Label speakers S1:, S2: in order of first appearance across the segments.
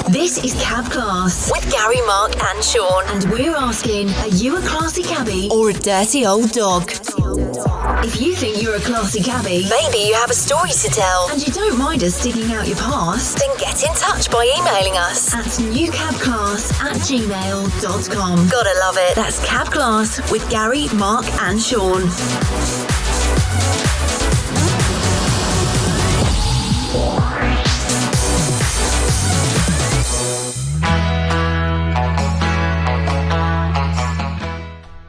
S1: This is Cab Class with Gary, Mark and Sean. And we're asking, are you a classy cabbie or a dirty old dog? If you think you're a classy cabbie, maybe you have a story to tell, and you don't mind us digging out your past, then get in touch by emailing us at newcabclass@gmail.com. Gotta love it. That's Cab Class with Gary, Mark and Sean.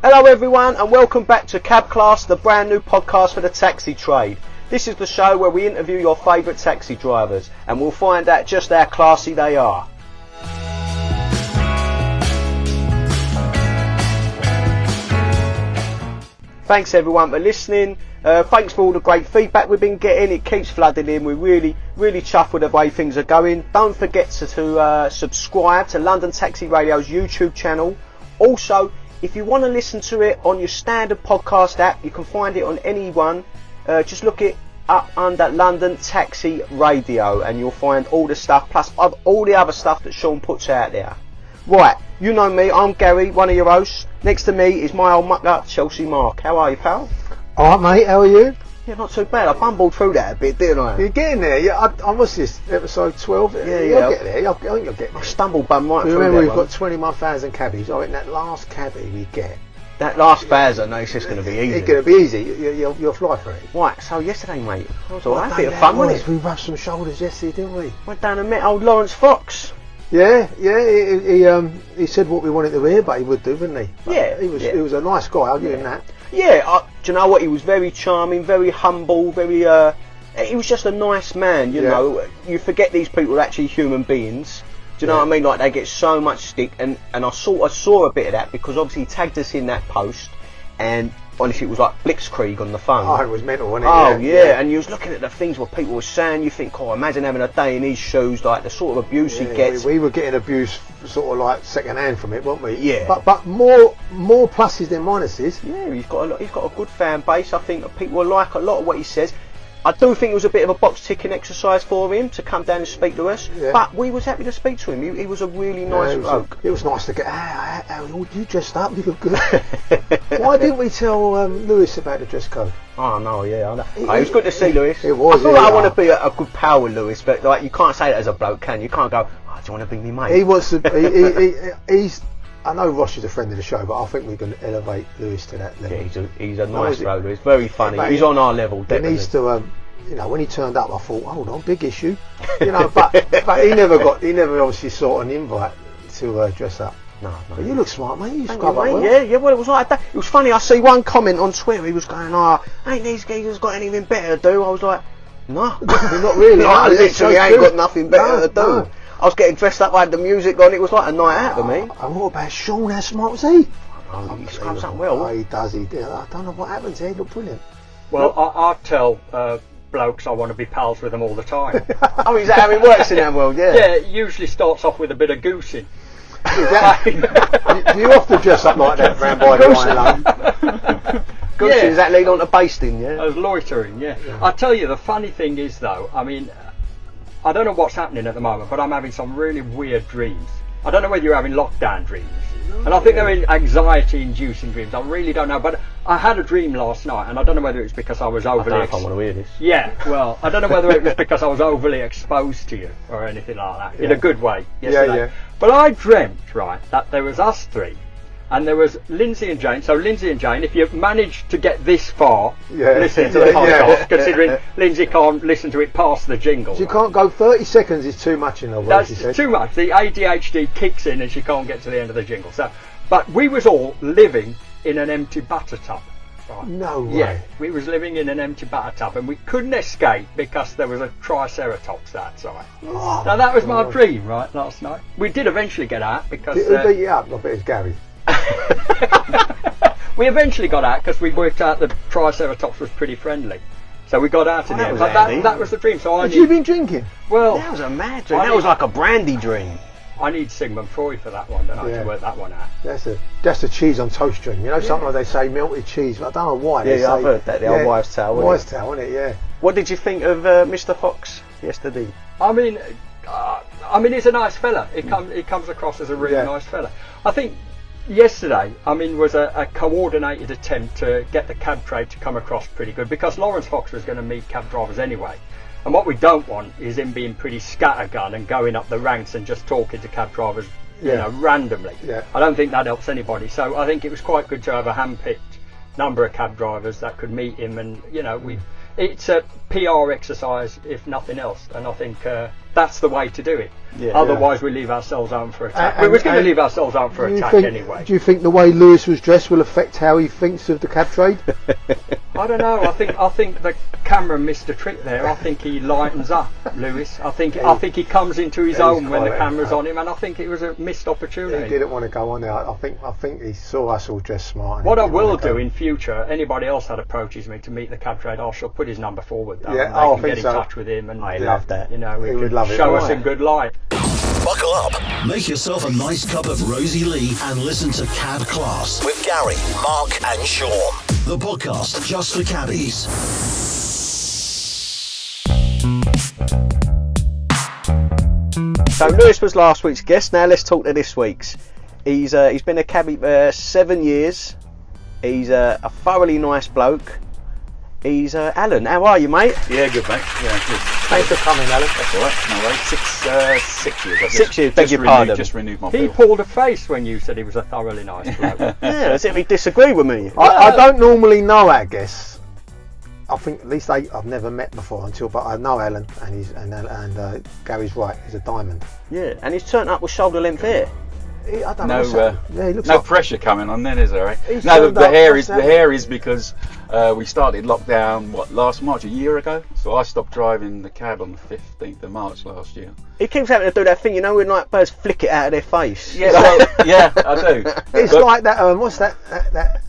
S2: Hello everyone and welcome back to Cab Class, the brand new podcast for the taxi trade. This is the show where we interview your favourite taxi drivers and we'll find out just how classy they are. Thanks everyone for listening. Thanks for all the great feedback we've been getting. It keeps flooding in. We're really chuffed with the way things are going. Don't forget to subscribe to London Taxi Radio's YouTube channel. Also, if you want to listen to it on your standard podcast app, you can find it on any one. Just look it up under London Taxi Radio and you'll find all the stuff, plus all the other stuff that Sean puts out there. Right, you know me, I'm Gary, one of your hosts. Next to me is my old mucker, Chelsea Mark. How are you, pal?
S3: Alright mate, how are you?
S2: Yeah, not too bad. I bumbled through that a bit, didn't I?
S3: You're getting there. Yeah, I was this episode 12.
S2: Yeah.
S3: You'll get there. I think you'll get there.
S2: I stumbled bum right through
S3: Remember,
S2: that
S3: we've
S2: one.
S3: got 21,000 cabbies. I think that last cabbie we get.
S2: That last phase, I know it's just going to be easy.
S3: It's going to be easy. You'll fly for it.
S2: Right, so yesterday, mate, I was alright. A bit of fun, wasn't it?
S3: We rushed some shoulders yesterday, didn't we?
S2: Went down and met old Lawrence Fox.
S3: Yeah. He said what we wanted to hear, but he would do, wouldn't he? But
S2: Yeah.
S3: He was a nice guy. I'll give him that.
S2: Yeah, do you know what? He was very charming, very humble, very. He was just a nice man, you know. You forget these people are actually human beings. Do you know what I mean? Like they get so much stick, and I saw a bit of that because obviously he tagged us in that post, and honestly it was like blitzkrieg on the phone.
S3: Oh, it was mental, wasn't it?
S2: Oh yeah, and you was looking at the things what people were saying. You think, oh, imagine having a day in his shoes, like the sort of abuse he gets.
S3: We were getting abused sort of like second hand from it, weren't we?
S2: Yeah.
S3: But more pluses than minuses.
S2: Yeah, he's got a good fan base. I think people like a lot of what he says. I do think it was a bit of a box ticking exercise for him to come down and speak to us, but we was happy to speak to him. He was a really nice bloke.
S3: It was nice to get. You dressed up. You look good. Why didn't we tell Lewis about the dress code?
S2: Oh no, yeah, I know. It was good to see Lewis.
S3: It was.
S2: I feel like I want to be a good pal with Lewis, but like you can't say that as a bloke, can you? You can't go, oh, do you want to be me mate?
S3: He wants to. He's. I know Ross is a friend of the show, but I think we can elevate Lewis to that level.
S2: Yeah, he's a nice bloke. He's very funny. He's on our level. Definitely.
S3: He needs to. When he turned up, I thought, hold on, big issue. But he never obviously sought an invite to dress up.
S2: No.
S3: But you look smart, mate. You
S2: Thank
S3: scrub
S2: you,
S3: up
S2: mate.
S3: well.
S2: Yeah. Well, it was like that. It was funny. I see one comment on Twitter. He was going, ain't these geezers got anything better to do? I was like, no,
S3: not really.
S2: I literally ain't got nothing better to do.
S3: No.
S2: I was getting dressed up, I had the music on, it was like a night out for me.
S3: And what about Sean? How smart was he?
S2: He scrubs up well.
S3: Oh, he does. I don't know what happened to him. He looked brilliant.
S4: Well, I tell blokes I want to be pals with them all the time.
S2: Oh, is that how it works in our world? Yeah.
S4: Yeah, it usually starts off with a bit of goosing.
S3: Do you often dress up like that round by the wine lane?
S2: Goosing, does that lead on to basting, yeah?
S4: As loitering, yeah. I tell you, the funny thing is though, I mean, I don't know what's happening at the moment, but I'm having some really weird dreams. I don't know whether you're having lockdown dreams. And I think they're anxiety-inducing dreams. I really don't know. But I had a dream last night, and I don't know whether it's because I was overly...
S2: I don't know if I want to hear this.
S4: Yeah, well, I don't know whether it was because I was overly exposed to you or anything like that, in a good way yesterday.
S3: Yeah.
S4: But I dreamt, right, that there was us three, and there was Lindsay and Jane. So Lindsay and Jane, if you've managed to get this far, listening to the podcast, considering Lindsay can't listen to it past the jingle.
S3: She can't go 30 seconds is too much in her way, she said.
S4: That's too much. The ADHD kicks in and she can't get to the end of the jingle. So, but we was all living in an empty butter tub. Right?
S3: No way.
S4: Yeah, we was living in an empty butter tub and we couldn't escape because there was a triceratops outside.
S3: Oh,
S4: now that was my dream, right, last night. We did eventually get out because...
S3: Who beat you up? I bet it's Gary.
S4: We eventually got out because we worked out the triceratops was pretty friendly. So we got out in the end. But that was the dream. So
S3: Had you been drinking?
S4: Well,
S2: that was a mad dream. That was like a brandy dream.
S4: I need Sigmund Freud for that one, don't I, to work that one out.
S3: That's a cheese on toast dream. You know, sometimes they say melted cheese, but I don't know why.
S2: Yeah, I've heard that. The old wives' tale.
S3: Wives' tale, isn't it? Yeah.
S2: What did you think of Mr. Fox yesterday?
S4: I mean, I mean, he's a nice fella. He comes across as a really nice fella. I think yesterday, I mean, was a coordinated attempt to get the cab trade to come across pretty good, because Lawrence Fox was going to meet cab drivers anyway. And what we don't want is him being pretty scattergun and going up the ranks and just talking to cab drivers, you know, randomly. Yeah. I don't think that helps anybody. So I think it was quite good to have a hand-picked number of cab drivers that could meet him, and you know, it's a PR exercise if nothing else, and I think that's the way to do it. Otherwise we leave ourselves out for attack. We were going to leave ourselves out for attack anyway.
S3: Do you think the way Lewis was dressed will affect how he thinks of the cab trade?
S4: I don't know. I think the camera missed a trick there. I think he lightens up, Lewis. I think he comes into his own when the camera's on him, and I think it was a missed opportunity.
S3: He didn't want to go on there. I think he saw us all dressed smart.
S4: What I will do in future, anybody else that approaches me to meet the cab trade, I shall put his number forward. Though, and they can get in touch with him, and
S2: I love that.
S4: You know, he would
S3: love it.
S4: Show us in good light.
S5: Buckle up, make yourself a nice cup of Rosie Lee and listen to Cab Class with Gary, Mark and Sean. The podcast just for caddies.
S2: So Lewis was last week's guest. Now let's talk to this week's. He's been a cabbie for 7 years. He's a thoroughly nice bloke. He's Alan. How are you, mate?
S6: Yeah, good, mate. Yeah, good.
S2: Thanks for coming, Alan.
S6: That's all right. No worries. 6 years.
S2: 6 years. Beg your pardon.
S6: Just renewed my
S4: He
S6: bill.
S4: pulled a face when you said he was a thoroughly nice bloke.
S2: Yeah, as if he disagreed with me.
S3: I don't normally know our guests. I think at least I've never met before but I know Alan, and Gary's right. He's a diamond.
S2: Yeah, and he's turned up with shoulder length hair.
S3: I don't know. He looks
S6: no
S3: like
S6: pressure coming on then, is there? Right?
S3: He's
S6: No, the
S3: turned up,
S6: hair is because we started lockdown last March, a year ago. So I stopped driving the cab on the 15th of March last year.
S2: He keeps having to do that thing, you know, when like birds flick it out of their face.
S6: Yeah, yeah, I do.
S3: It's like that. What's that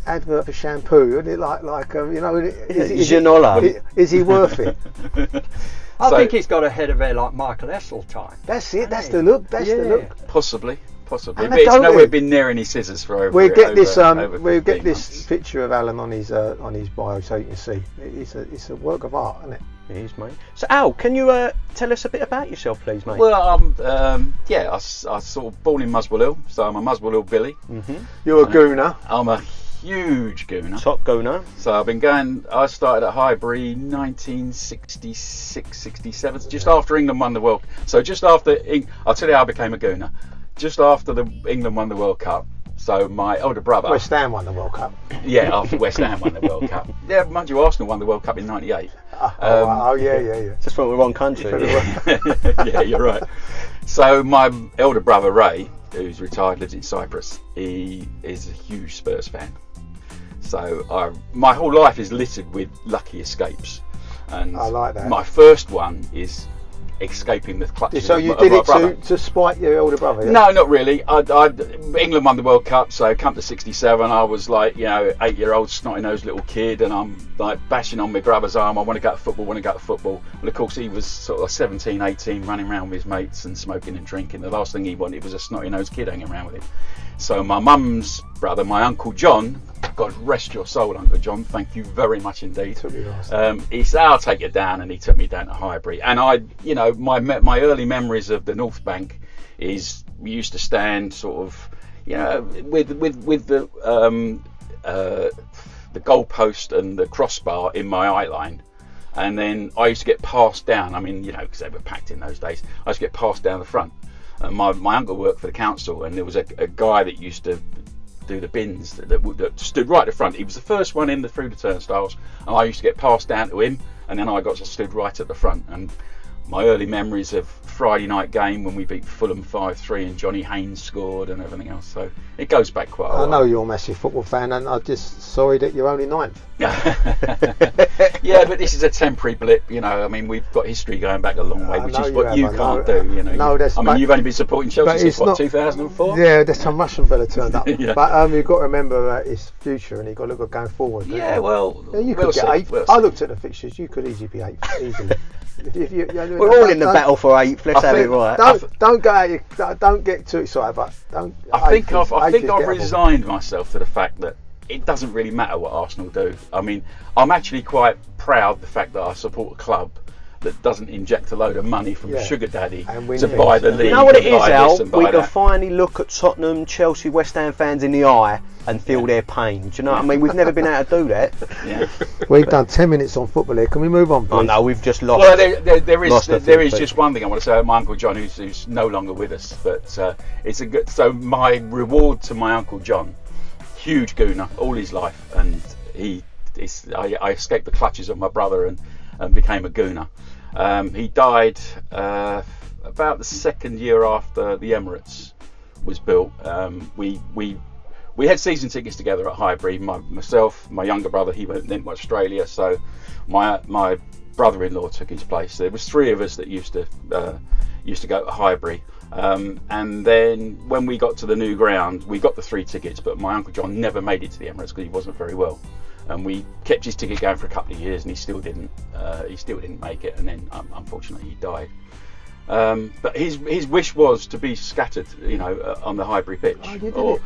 S3: advert for shampoo? Isn't it like you know? Is he worth it?
S4: I think he's got a head of hair like Michael Esseltine.
S3: That's it. That's the look. That's the look.
S6: Possibly.
S3: And
S6: But it's nowhere been near any scissors for over.
S3: We'll get this
S6: months.
S3: picture of Alan on his bio so you can see. It's a work of art, isn't it?
S2: It is, mate. So Al, can you tell us a bit about yourself, please, mate?
S6: Well, I sort of born in Muswell Hill, so I'm a Muswell Hill Billy.
S2: Mm-hmm.
S3: You're a gooner.
S6: I'm a huge gooner.
S2: Top gooner.
S6: So I've been going. I started at Highbury 1966, 67, just after England won the World. So just after, I'll tell you how I became a gooner. Just after England won the World Cup. So my older brother.
S3: West Ham won the World Cup.
S6: Yeah, after West Ham won the World Cup. Yeah, mind you, Arsenal won the World Cup in '98.
S3: Yeah.
S2: Just from the wrong country.
S6: Yeah, you're right. So my elder brother Ray, who's retired, lives in Cyprus. He is a huge Spurs fan. So my whole life is littered with lucky escapes. And
S3: I like that.
S6: My first one is escaping the clutches
S3: so
S6: of
S3: you
S6: my
S3: did it
S6: brother.
S3: to spite your older brother? Yeah?
S6: No, not really. England won the World Cup, so come to 67, I was like, 8-year-old snotty-nosed little kid, and I'm like bashing on my brother's arm, I want to go to football. Well, of course, he was sort of 17, 18, running around with his mates and smoking and drinking. The last thing he wanted was a snotty-nosed kid hanging around with him. So my mum's brother, my Uncle John, God rest your soul, Uncle John, thank you very much indeed. He said, I'll take you down, and he took me down to Highbury. And my early memories of the North Bank is we used to stand sort of, with the goalpost and the crossbar in my eye line. And then I used to get passed down, because they were packed in those days, I used to get passed down the front. And my uncle worked for the council, and there was a guy that used to do the bins that stood right at the front. He was the first one in through the turnstiles, and I used to get passed down to him, and then I stood right at the front. And my early memories of Friday night game when we beat Fulham 5-3 and Johnny Haynes scored and everything else. So it goes back quite a while.
S3: I know you're a massive football fan, and I'm just sorry that you're only ninth.
S6: Yeah, but this is a temporary blip. We've got history going back a long way, which is what you can't do. You've only been supporting Chelsea since 2004.
S3: Yeah, there's some Russian fella turned up.
S6: Yeah.
S3: But you've got to remember his future, and you've got to look at going forward.
S6: Yeah, well,
S3: you could get eighth. I looked at the fixtures. You could easily be eighth, easily.
S2: We're all in the battle for eighth. Let's have it right.
S3: Don't get too excited. But
S6: I think I've resigned myself to the fact that it doesn't really matter what Arsenal do. I'm actually quite proud of the fact that I support a club that doesn't inject a load of money from sugar daddy
S3: And win
S6: to
S3: things.
S6: buy the league.
S2: You know what it
S6: and
S2: is,
S6: buy
S2: Al?
S6: this and buy
S2: We can
S6: that.
S2: finally look at Tottenham, Chelsea, West Ham fans in the eye and feel their pain. Do you know what I mean? We've never been able to do that.
S6: Yeah.
S3: We've done 10 minutes on football here. Can we move on, please?
S2: Oh no, we've just lost.
S6: Well, there
S2: Lost a
S6: is
S2: few
S6: just
S2: people.
S6: one thing I want to say about my Uncle John, who's no longer with us. But it's a good. So my reward to my Uncle John, huge gooner all his life, and I escaped the clutches of my brother and became a gooner. He died about the second year after the Emirates was built. We had season tickets together at Highbury. Myself, my younger brother, he went then to Australia, so my brother-in-law took his place. There was three of us that used to go to Highbury. And then when we got to the new ground, we got the 3 tickets, but my Uncle John never made it to the Emirates because he wasn't very well. And we kept his ticket going for a couple of years, and he still didn't make it. And then unfortunately he died. But his wish was to be scattered, on the Highbury pitch,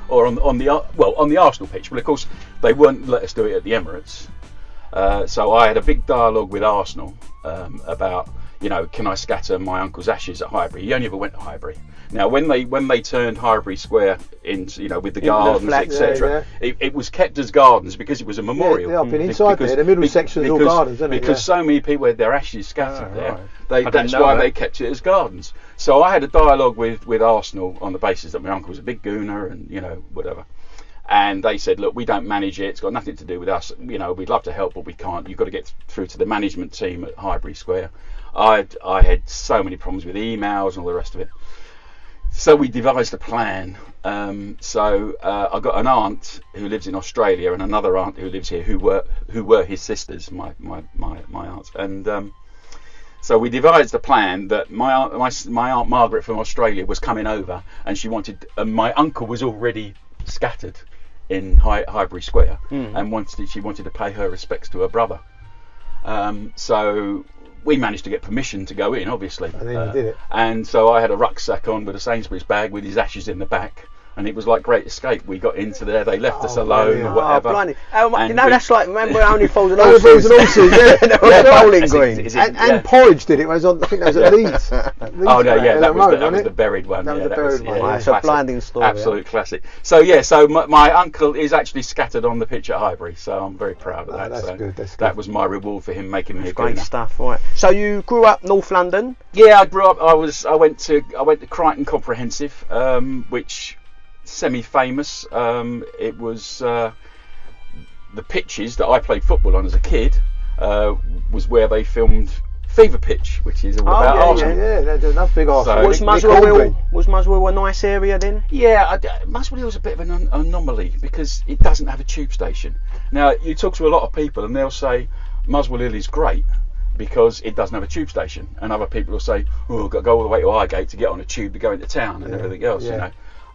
S6: or on the Arsenal pitch. But of course they wouldn't let us do it at the Emirates. So I had a big dialogue with Arsenal about, can I scatter my uncle's ashes at Highbury? He only ever went to Highbury. Now, when they turned Highbury Square into, with the gardens, etc., it was kept as gardens because it was a memorial.
S3: Yeah, I've been inside there. The middle section is all gardens, isn't it?
S6: Because so many people had their ashes scattered there.
S4: Right.
S6: That's why they kept it as gardens. So I had a dialogue with Arsenal on the basis that my uncle was a big gooner and, whatever. And they said, look, we don't manage it. It's got nothing to do with us. We'd love to help, but we can't. You've got to get through to the management team at Highbury Square. I had so many problems with emails and all the rest of it. So we devised a plan. I got an aunt who lives in Australia and another aunt who lives here who were his sisters, my aunts. And so we devised a plan that my aunt Margaret from Australia was coming over, and she wanted. My uncle was already scattered in Highbury Square, and she wanted to pay her respects to her brother. So we managed to get permission to go in, obviously.
S3: And then you did it.
S6: And so I had a rucksack on with a Sainsbury's bag with his ashes in the back. And it was like Great Escape. We got into there, they left us alone or whatever.
S2: That's like, remember Only Fools and
S3: Only Fools and Horses,
S2: Bowling Green.
S3: And Porridge did it. I think that was at Leeds.
S6: That was the buried one.
S3: That was the buried one.
S2: It's a blinding story.
S6: Absolute classic. So my uncle is actually scattered on the pitch at Highbury, so I'm very proud of that.
S3: That's good.
S6: That was my reward for him making me a
S2: Great
S6: gooner.
S2: stuff, right? So you grew up North London?
S6: Yeah, I grew up. I went to Crichton Comprehensive, which semi-famous. It was the pitches that I played football on as a kid was where they filmed Fever Pitch, which is all about Arsenal.
S3: Yeah, that's big Arsenal.
S2: Was Muswell a nice area then?
S6: Yeah, Muswell was a bit of an anomaly because it doesn't have a tube station. Now, you talk to a lot of people and they'll say Muswell Hill is great because it doesn't have a tube station, and other people will say, oh, I've got to go all the way to Highgate to get on a tube to go into town and everything else.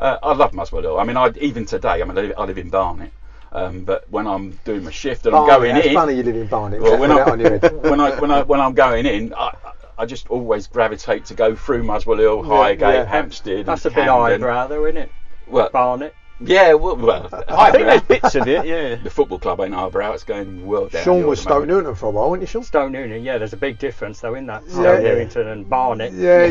S6: I love Muswell Hill. I mean, even today, I live in Barnet. But when I'm doing my shift and I'm going in,
S3: it's funny you live in Barnet.
S6: Well, when I'm going in, I just always gravitate to go through Muswell Hill, Highgate, Hampstead.
S4: That's
S6: and
S4: a bit
S6: Camden.
S4: eyebrow, though, isn't it?
S6: What?
S4: Barnet.
S6: Yeah, well,
S2: I think there's bits of it, yeah.
S6: The football club ain't highbrow, it's going well down.
S3: Sean was Stoke Newton for a while, wasn't you, Sean?
S4: Stoke Newton, yeah, there's a big difference though in that. Stoke Newington and Barnet.
S3: Yeah.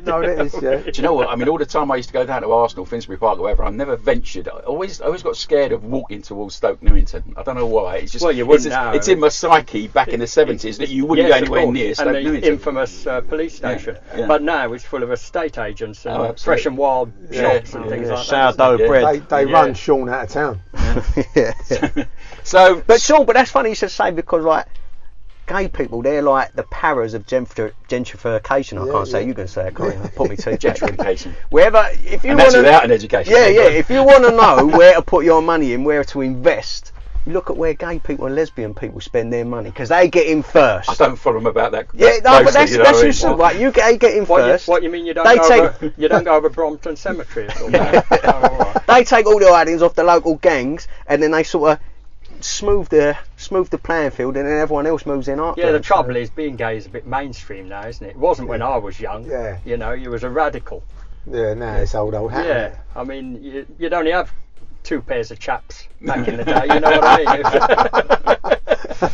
S3: No, it is, yeah.
S6: Do you know what? I mean, all the time I used to go down to Arsenal, Finsbury Park, or whatever, I never ventured. I always got scared of walking towards Stoke Newington. I don't know why. It's just,
S4: you wouldn't know.
S6: It's in my psyche back in the 70s that you wouldn't go anywhere near Stoke Newington.
S4: And the infamous police station.
S6: Yeah.
S4: But now it's full of estate agents and fresh and wild shops and things like that.
S2: Sourdough bread.
S3: They run Sean out of town.
S2: But Sean, that's funny you should say, because like gay people, they're like the paras of gentrification. I can't say, you can say it, can't you? Put me to
S6: gentrification.
S2: Wherever, if you
S6: want
S2: want
S6: to, without an education.
S2: Yeah. If you want to know where to put your money in, where to invest, look at where gay people and lesbian people spend their money, because they get in first.
S6: I don't follow them about that.
S2: But that's just right. You get in first.
S4: What you mean? You don't go over Brompton Cemetery at all?
S2: Right. They take all the items off the local gangs, and then they sort of smooth the playing field, and then everyone else moves in after.
S4: Yeah, the trouble is being gay is a bit mainstream now, isn't it? It wasn't when I was young.
S3: Yeah.
S4: You was a radical.
S3: Yeah, now it's old hat.
S4: Yeah, I mean, you'd only have 2 pairs of chaps back in the day, you know what I mean?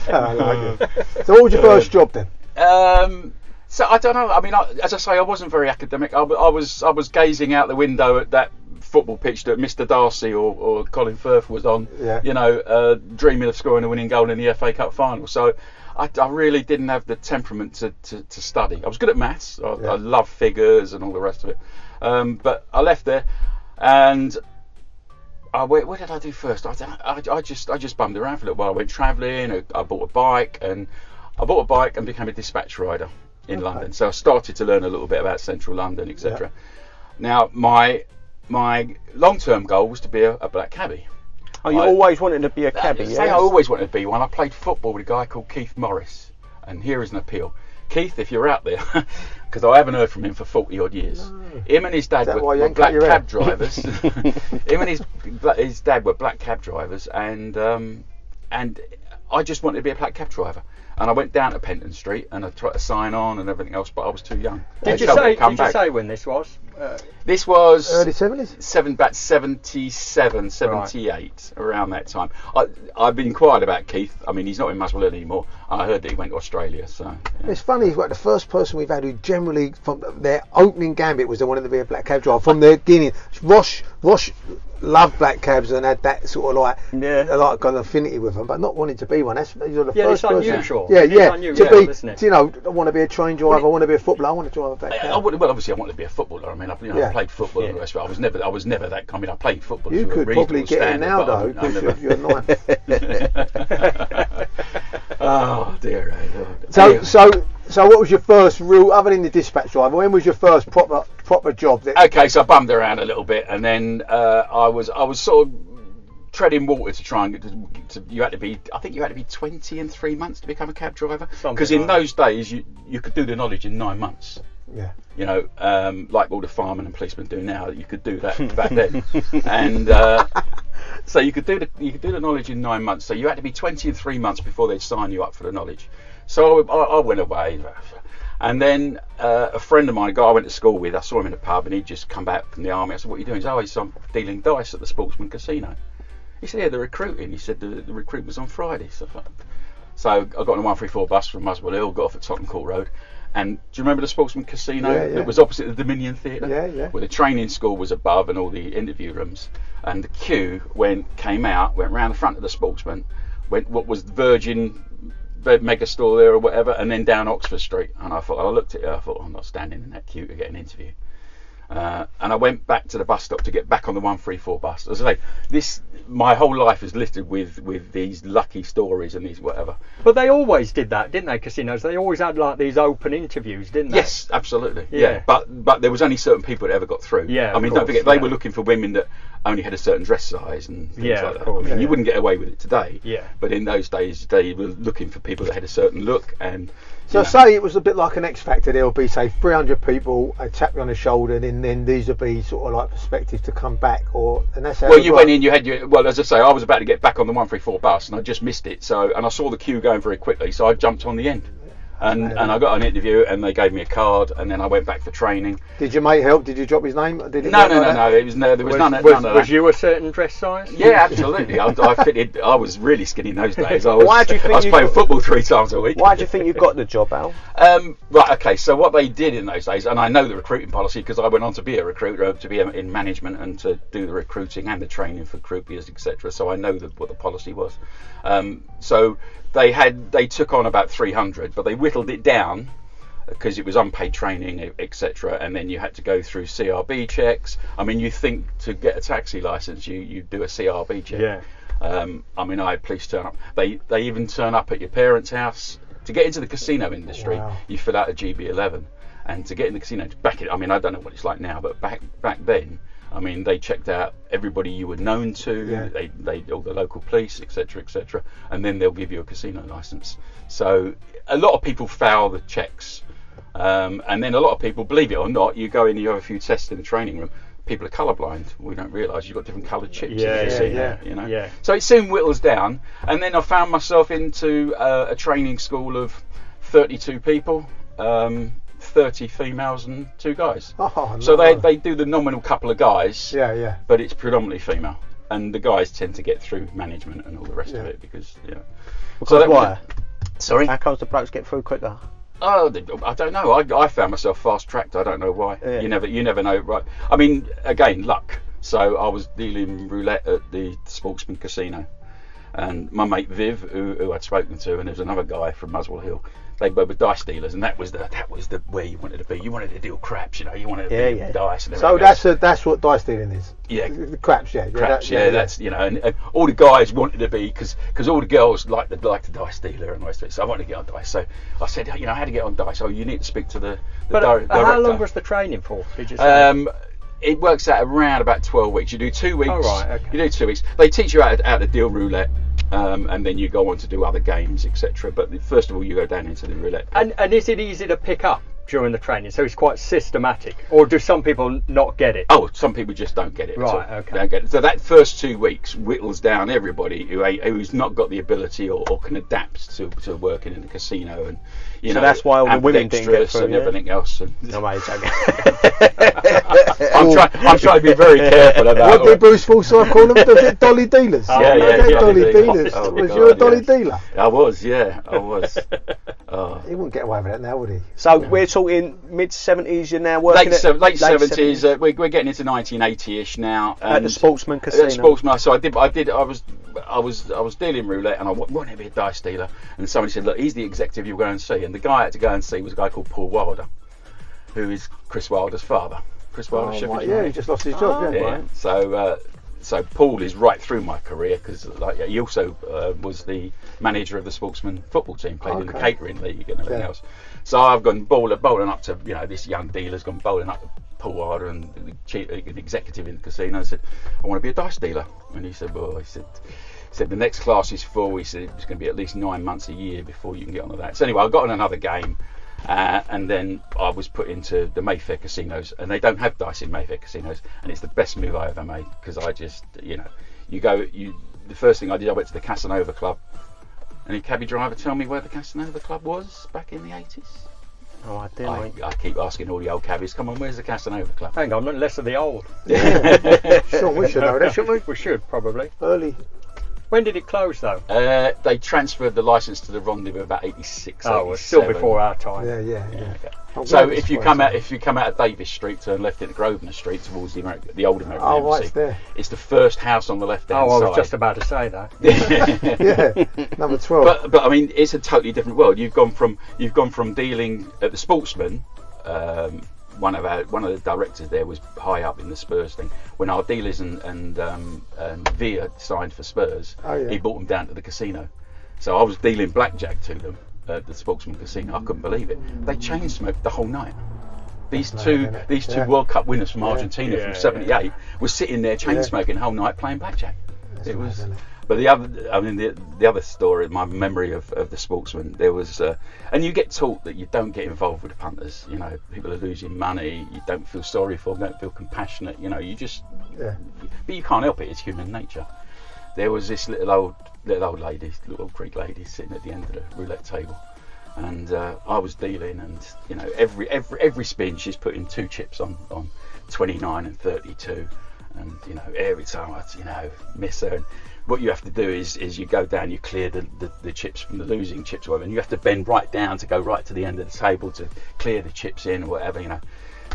S3: I like it. So what was your first job then?
S6: So I don't know. I mean, as I say, I wasn't very academic. I was gazing out the window at that football pitch that Mr. Darcy or Colin Firth was on.
S3: Yeah.
S6: You know, dreaming of scoring a winning goal in the FA Cup final. So I really didn't have the temperament to study. I was good at maths. I love figures and all the rest of it. But I left there, and what did I do first? I just bummed around for a little while. I went travelling. I bought a bike and became a dispatch rider in London. So I started to learn a little bit about central London, etc. Now my long-term goal was to be a black cabbie.
S2: Oh, you always wanted to be a cabbie?
S6: I always wanted to be one. I played football with a guy called Keith Morris, and here is an appeal. Keith, if you're out there, because I haven't heard from him for 40 odd years. No. Him and his dad were black cab drivers. Him and his dad were black cab drivers, and I just wanted to be a black cab driver. And I went down to Penton Street and I tried to sign on and everything else, but I was too young.
S4: Did you say when this was?
S6: This was
S3: early 70s?
S6: About 77, 78, around that time. I've been quiet about Keith. I mean, he's not in Muswell anymore. I heard that he went to Australia. So yeah.
S3: It's funny, he's like the first person we've had who generally, from their opening gambit, was they wanted to be a black cab driver. From the beginning, Rosh loved black cabs and had that sort of like kind of affinity with them, but not wanting to be one. You're the first person.
S4: Unusual.
S3: Yeah,
S4: unusual, isn't it?
S3: You know, I want to be a train driver. I want to be a footballer. I want to drive a black cab.
S6: Well, obviously, I wanted to be a footballer. I mean, I played football and the rest of it. I was never that. I mean, I played football.
S3: You could probably get in now, though, because you're nice.
S6: Oh dear.
S3: So what was your first real, other than the dispatch driver? When was your first proper job?
S6: Okay, so I bummed around a little bit, and then I was sort of treading water to try and get to. You had to be 20 and 3 months to become a cab driver, because in those days you could do the knowledge in 9 months.
S3: Yeah.
S6: You know, like all the firemen and policemen do now. You could do that back then, and so you could do the knowledge in 9 months. So you had to be 20 and 3 months before they'd sign you up for the knowledge. So I went away, and then a friend of mine, a guy I went to school with, I saw him in a pub, and he'd just come back from the army. I said, "What are you doing?" He said, "Oh, I'm dealing dice at the Sportsman Casino." He said, "Yeah, they're recruiting." He said, "The recruit was on Friday." So I got on a 134 bus from Muswell Hill, got off at Tottenham Court Road. And do you remember the Sportsman Casino?
S3: Yeah.
S6: That was opposite the Dominion Theatre?
S3: Yeah.
S6: Where the training school was above and all the interview rooms. And the queue went round the front of the Sportsman, went what was Virgin mega store there or whatever, and then down Oxford Street. And I looked at it, I thought, I'm not standing in that queue to get an interview. And I went back to the bus stop to get back on the 134 bus. As I say, my whole life is littered with these lucky stories and these whatever.
S4: But they always did that, didn't they? Casinos. They always had like these open interviews, didn't they?
S6: Yes, absolutely. Yeah. But there was only certain people that ever got through.
S4: Yeah.
S6: I mean, don't forget they were looking for women that only had a certain dress size and things like that. Course, I mean, you wouldn't get away with it today.
S4: Yeah.
S6: But in those days, they were looking for people that had a certain look and.
S3: So say it was a bit like an X Factor. There will be, say, 300 people, a tap you on the shoulder, and then these would be sort of like perspectives to come back, and that's how.
S6: Well, you went in, you had your. Well, as I say, I was about to get back on the 134 bus, and I just missed it. And I saw the queue going very quickly, so I jumped on the end. And I got an interview, and they gave me a card, and then I went back for training.
S3: Did your mate help? Did you drop his name?
S6: No. There was none of that.
S4: Was you a certain dress size?
S6: Yeah, absolutely. I fitted. I was really skinny in those days. I was playing football 3 times a week.
S2: Why do you think you got the job, Al?
S6: Right. Okay. So what they did in those days, and I know the recruiting policy because I went on to be a recruiter, to be in management, and to do the recruiting and the training for croupiers, etc. So I know what the policy was. So they took on about 300, but they whittled it down because it was unpaid training, etc. And then you had to go through CRB checks. I mean, you think to get a taxi license, you do a CRB check. Yeah. I mean, I had police turn up. They even turn up at your parents' house to get into the casino industry. Wow. You fill out a GB11, and to get in the casino, I mean, I don't know what it's like now, but back then. I mean, they checked out everybody you were known to. Yeah. They all the local police, etc., and then they'll give you a casino license. So a lot of people foul the checks, and then a lot of people, believe it or not, you go in, you have a few tests in the training room. People are colourblind. We don't realise you've got different coloured chips. You know. Yeah. So it soon whittles down, and then I found myself into a training school of 32 people. 30 females and 2 guys.
S3: Oh, no.
S6: So they do the nominal couple of guys.
S3: Yeah.
S6: But it's predominantly female, and the guys tend to get through management and all the rest of it because
S2: Because why?
S6: Sorry.
S2: How comes the blokes get through quicker?
S6: Oh, I don't know. I found myself fast tracked. I don't know why.
S2: Yeah.
S6: You never know, right? I mean, again, luck. So I was dealing roulette at the Sportsman Casino, and my mate Viv, who I'd spoken to, and there was another guy from Muswell Hill. They both were dice dealers, and that was the where you wanted to be. You wanted to deal craps, you wanted to be dice. And
S3: so that's what dice dealing is.
S6: Yeah,
S3: the craps. Yeah,
S6: craps. That's and all the guys wanted to be because all the girls like the dice dealer and all that. So I wanted to get on dice. So I said, how to get on dice? Oh, you need to speak to the director.
S4: How long was the training for? Did you say?
S6: It works out around about 12 weeks. You do 2 weeks.
S4: Oh, right, okay.
S6: You do 2 weeks. They teach you how to deal roulette, and then you go on to do other games, etc. But first of all, you go down into the roulette pit.
S4: And is it easy to pick up during the training? So it's quite systematic, or do some people not get it?
S6: Oh, some people just don't get it.
S4: Right, okay.
S6: Don't get it. So that first 2 weeks whittles down everybody who's not got the ability or can adapt to working in the casino, and
S2: so that's why all the women didn't get through,
S6: and everything else. And
S2: no, mate,
S6: I'm trying to be very careful of that.
S3: What did Bruce Forsyth call them? Was it dolly dealers?
S6: Dolly
S3: dealers.
S6: Oh,
S3: was you a dolly dealer?
S6: I was. He
S3: wouldn't get away with that now, would he?
S2: So we're talking mid-70s. You're now working
S6: late 70s. We're getting into 1980ish now.
S2: At the Sportsman Casino.
S6: At Sportsman. So I was dealing roulette, and I wanted to be a dice dealer. And somebody said, "Look, he's the executive you'll go and see." And the guy I had to go and see was a guy called Paul Wilder, who is Chris Wilder's father. Chris Wilder,
S3: he just lost his job.
S6: So Paul is right through my career because he also was the manager of the Sportsman football team, played in the catering league and everything else. So I've gone bowling up to this young dealer's gone bowling up to Paul Wilder and an executive in the casino and said, "I want to be a dice dealer." And he said, "Well," he said the next class is full. He said it's going to be at least 9 months a year before you can get onto that. So anyway, I got on another game. And then I was put into the Mayfair casinos, and they don't have dice in Mayfair casinos, and it's the best move I ever made because I just, the first thing I did, I went to the Casanova Club, and the cabbie driver told me where the Casanova Club was back in the 80s.
S2: Oh, I didn't.
S6: I keep asking all the old cabbies, "Come on, where's the Casanova Club?"
S4: Hang on, less of the old.
S3: Sure, we should know that, shouldn't we?
S4: We should probably.
S3: Early.
S4: When did it close though?
S6: They transferred the licence to the Rendezvous about 86.
S4: Oh, well, still before our time.
S3: Yeah.
S6: So if you come out of Davis Street, turn left into Grosvenor Street towards the old American Embassy. It's the first house on the left-hand side.
S4: I was just about to say that.
S3: Yeah, number 12.
S6: But I mean, it's a totally different world. You've gone from dealing at the Sportsman. One of the directors there was high up in the Spurs thing. When our dealers and Via signed for Spurs, he brought them down to the casino. So I was dealing blackjack to them at the Sportsman Casino. I couldn't believe it. They chain smoked the whole night. These two World Cup winners from Argentina from '78 were sitting there chain smoking the whole night playing blackjack. It was. But the other story, my memory of the Sportsman, there was, and you get taught that you don't get involved with the punters. People are losing money. You don't feel sorry for them. Don't feel compassionate. You just, but you can't help it. It's human nature. There was this little old lady, little Greek lady, sitting at the end of the roulette table, and I was dealing, and every spin she's putting 2 chips on 29 and 32, and every time I miss her. And what you have to do is you go down, you clear the chips from the losing chips, and you have to bend right down to go right to the end of the table to clear the chips in or whatever.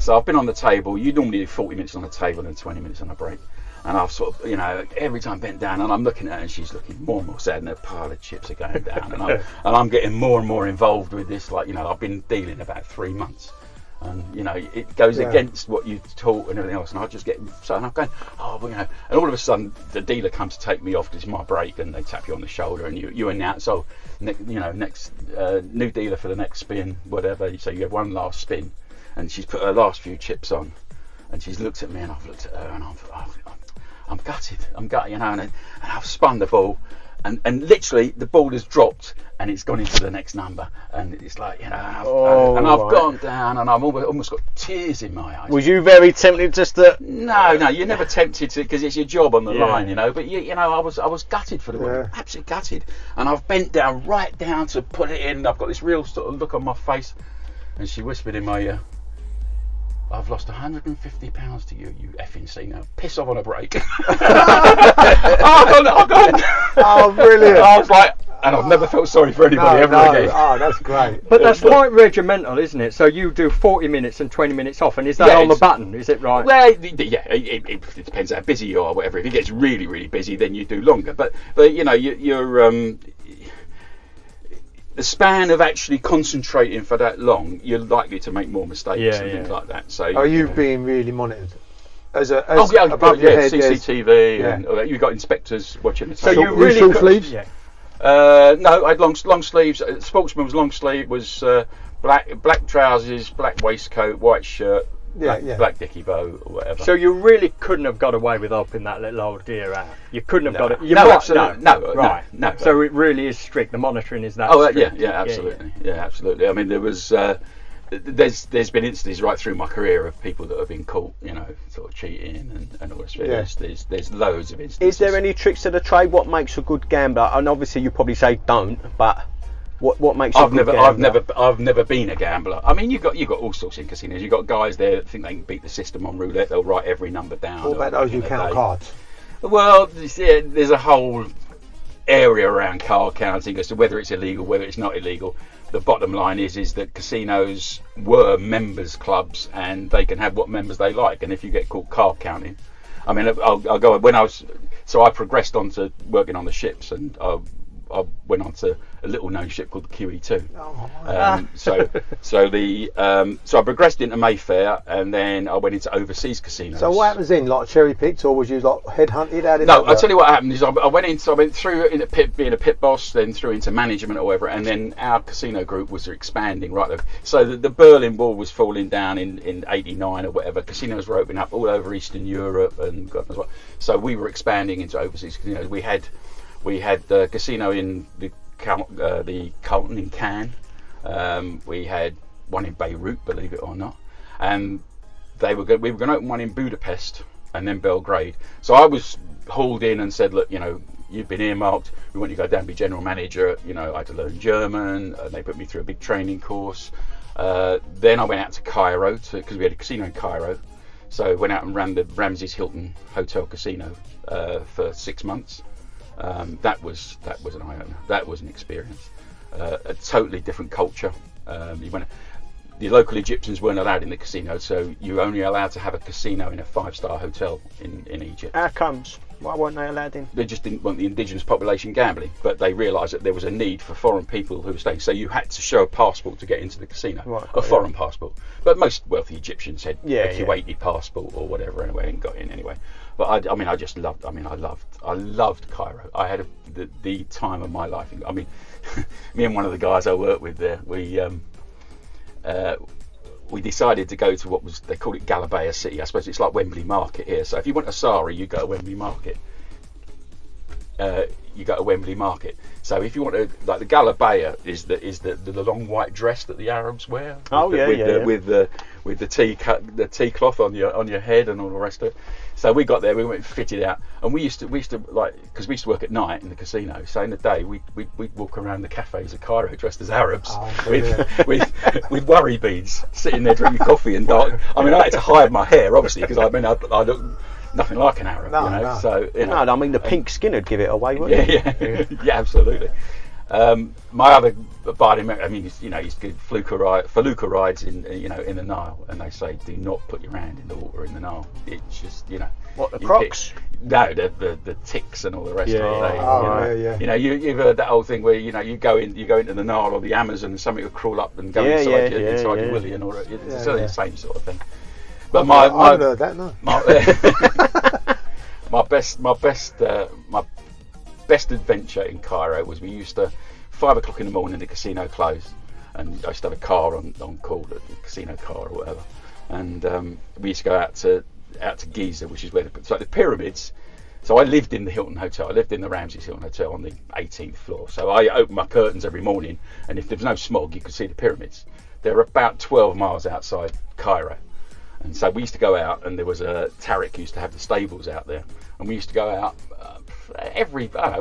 S6: So I've been on the table. You normally do 40 minutes on the table and 20 minutes on a break. And I've sort of, every time bent down, and I'm looking at her, and she's looking more and more sad, and a pile of chips are going down, and I'm getting more and more involved with this. I've been dealing about 3 months, and it goes against what you taught and everything else. And I just get so, and I'm going, and all of a sudden the dealer comes to take me off because it's my break, and they tap you on the shoulder, and you announce, next new dealer for the next spin, whatever. So you have one last spin, and she's put her last few chips on, and she's looked at me, and I've looked at her, and I'm gutted, and I've spun the ball, and literally the ball has dropped, and it's gone into the next number, and it's like, I've gone down, and I've almost got tears in my eyes.
S2: Was you very tempted just to?
S6: No, you're never tempted to, because it's your job on the line, but I was gutted for the woman, absolutely gutted, and I've bent down right down to put it in. I've got this real sort of look on my face, and she whispered in my ear, "I've lost £150 to you, you effing C now. Piss off on a break." I've gone.
S3: Oh, brilliant.
S6: I was like, and I've never felt sorry for anybody ever again.
S3: Oh, that's great.
S4: But that's quite regimental, isn't it? So you do 40 minutes and 20 minutes off, and is that on the button? Is it right?
S6: Well, yeah, it depends how busy you are, whatever. If it gets really, really busy, then you do longer. But you know, you're the span of actually concentrating for that long, you're likely to make more mistakes and things like that. So
S3: are you being really monitored? As
S6: above your head, CCTV, and you've got inspectors watching the tape.
S3: So you really short sleeves?
S6: Yeah. No, I had long sleeves. Sportsman was long sleeve, was black trousers, black waistcoat, white shirt, black dicky bow or whatever.
S4: So you really couldn't have got away with helping that little old deer out. You couldn't have got it.
S6: Absolutely. No.
S4: So it really is strict. The monitoring is that. strict.
S6: Absolutely. Yeah, absolutely. I mean, there was. There's been instances right through my career of people that have been caught, you know, sort of cheating and all this. There's loads of instances.
S2: Is there any tricks to the trade? What makes a good gambler? And obviously you probably say don't, but what makes a good gambler?
S6: I've never been a gambler. I mean, you've got all sorts in casinos. You've got guys there that think they can beat the system on roulette. They'll write every number down.
S3: What about those who count cards?
S6: Well, there's a whole area around card counting as to whether it's illegal, whether it's not illegal. The bottom line is that casinos were members clubs and they can have what members they like. And if you get caught card counting, I mean, I'll go when I progressed on to working on the ships, and I went on to a little known ship called the QEII. So I progressed into Mayfair, and then I went into overseas casinos.
S3: So what happens then? Like cherry picked, or was you like headhunted?
S6: I'll tell you what happened is I went through in a pit, being a pit boss, then through into management or whatever, and then our casino group was expanding right there. So the Berlin Wall was falling down in '89 or whatever. Casinos were opening up all over Eastern Europe and God knows what. So we were expanding into overseas casinos. We had the casino in the Carlton in Cannes. We had one in Beirut, believe it or not, and we were going to open one in Budapest and then Belgrade. So I was hauled in and said, look, you know, you've been earmarked. We want you to go down and be general manager. You know, I had to learn German. And they put me through a big training course. Then I went out to Cairo because we had a casino in Cairo. So I went out and ran the Ramses Hilton Hotel Casino for 6 months. That was an eye opener. That was an experience. A totally different culture. The local Egyptians weren't allowed in the casino, so you're only allowed to have a casino in a 5-star hotel in Egypt.
S2: How comes? Why weren't they allowed in?
S6: They just didn't want the indigenous population gambling, but they realised that there was a need for foreign people who were staying. So you had to show a passport to get into the casino, a foreign passport. But most wealthy Egyptians had a QEII passport or whatever anyway, and got in anyway. But I loved Cairo. I had the time of my life. I mean, me and one of the guys I worked with there, we decided to go to they called it Galabea City. I suppose it's like Wembley Market here. So if you want a sari, you go to Wembley Market. So if you want to, like, the Galabea is the long white dress that the Arabs wear. With the tea cloth on your head and all the rest of it. So we got there, we went and fitted out, and we used to like, because we used to work at night in the casino. So in the day we'd walk around the cafes of Cairo dressed as Arabs with worry beads, sitting there drinking coffee and dark. I mean, I had to hide my hair obviously because I look nothing like an Arab. No. So
S2: I mean, the pink skin would give it away, wouldn't it?
S6: Yeah, absolutely. My other buddy, I mean, he's good felucca rides in the Nile, and they say do not put your hand in the water in the Nile. It's just,
S2: what, the crocs?
S6: No, the ticks and all the rest of it.
S3: Yeah.
S6: You've heard that whole thing where you go into the Nile or the Amazon and something will crawl up and go inside your willy and all that. It's the same sort of thing. But
S3: I haven't heard that, no.
S6: My best adventure in Cairo was we used to 5 o'clock in the morning the casino closed, and I used to have a car on call, the casino car or whatever, and we used to go out to Giza, which is where it's like the pyramids. So I lived in the Hilton Hotel. I lived in the Ramses Hilton Hotel on the 18th floor. So I opened my curtains every morning, and if there was no smog, you could see the pyramids. They're about 12 miles outside Cairo. And so we used to go out, and there was Tariq used to have the stables out there, and we used to go out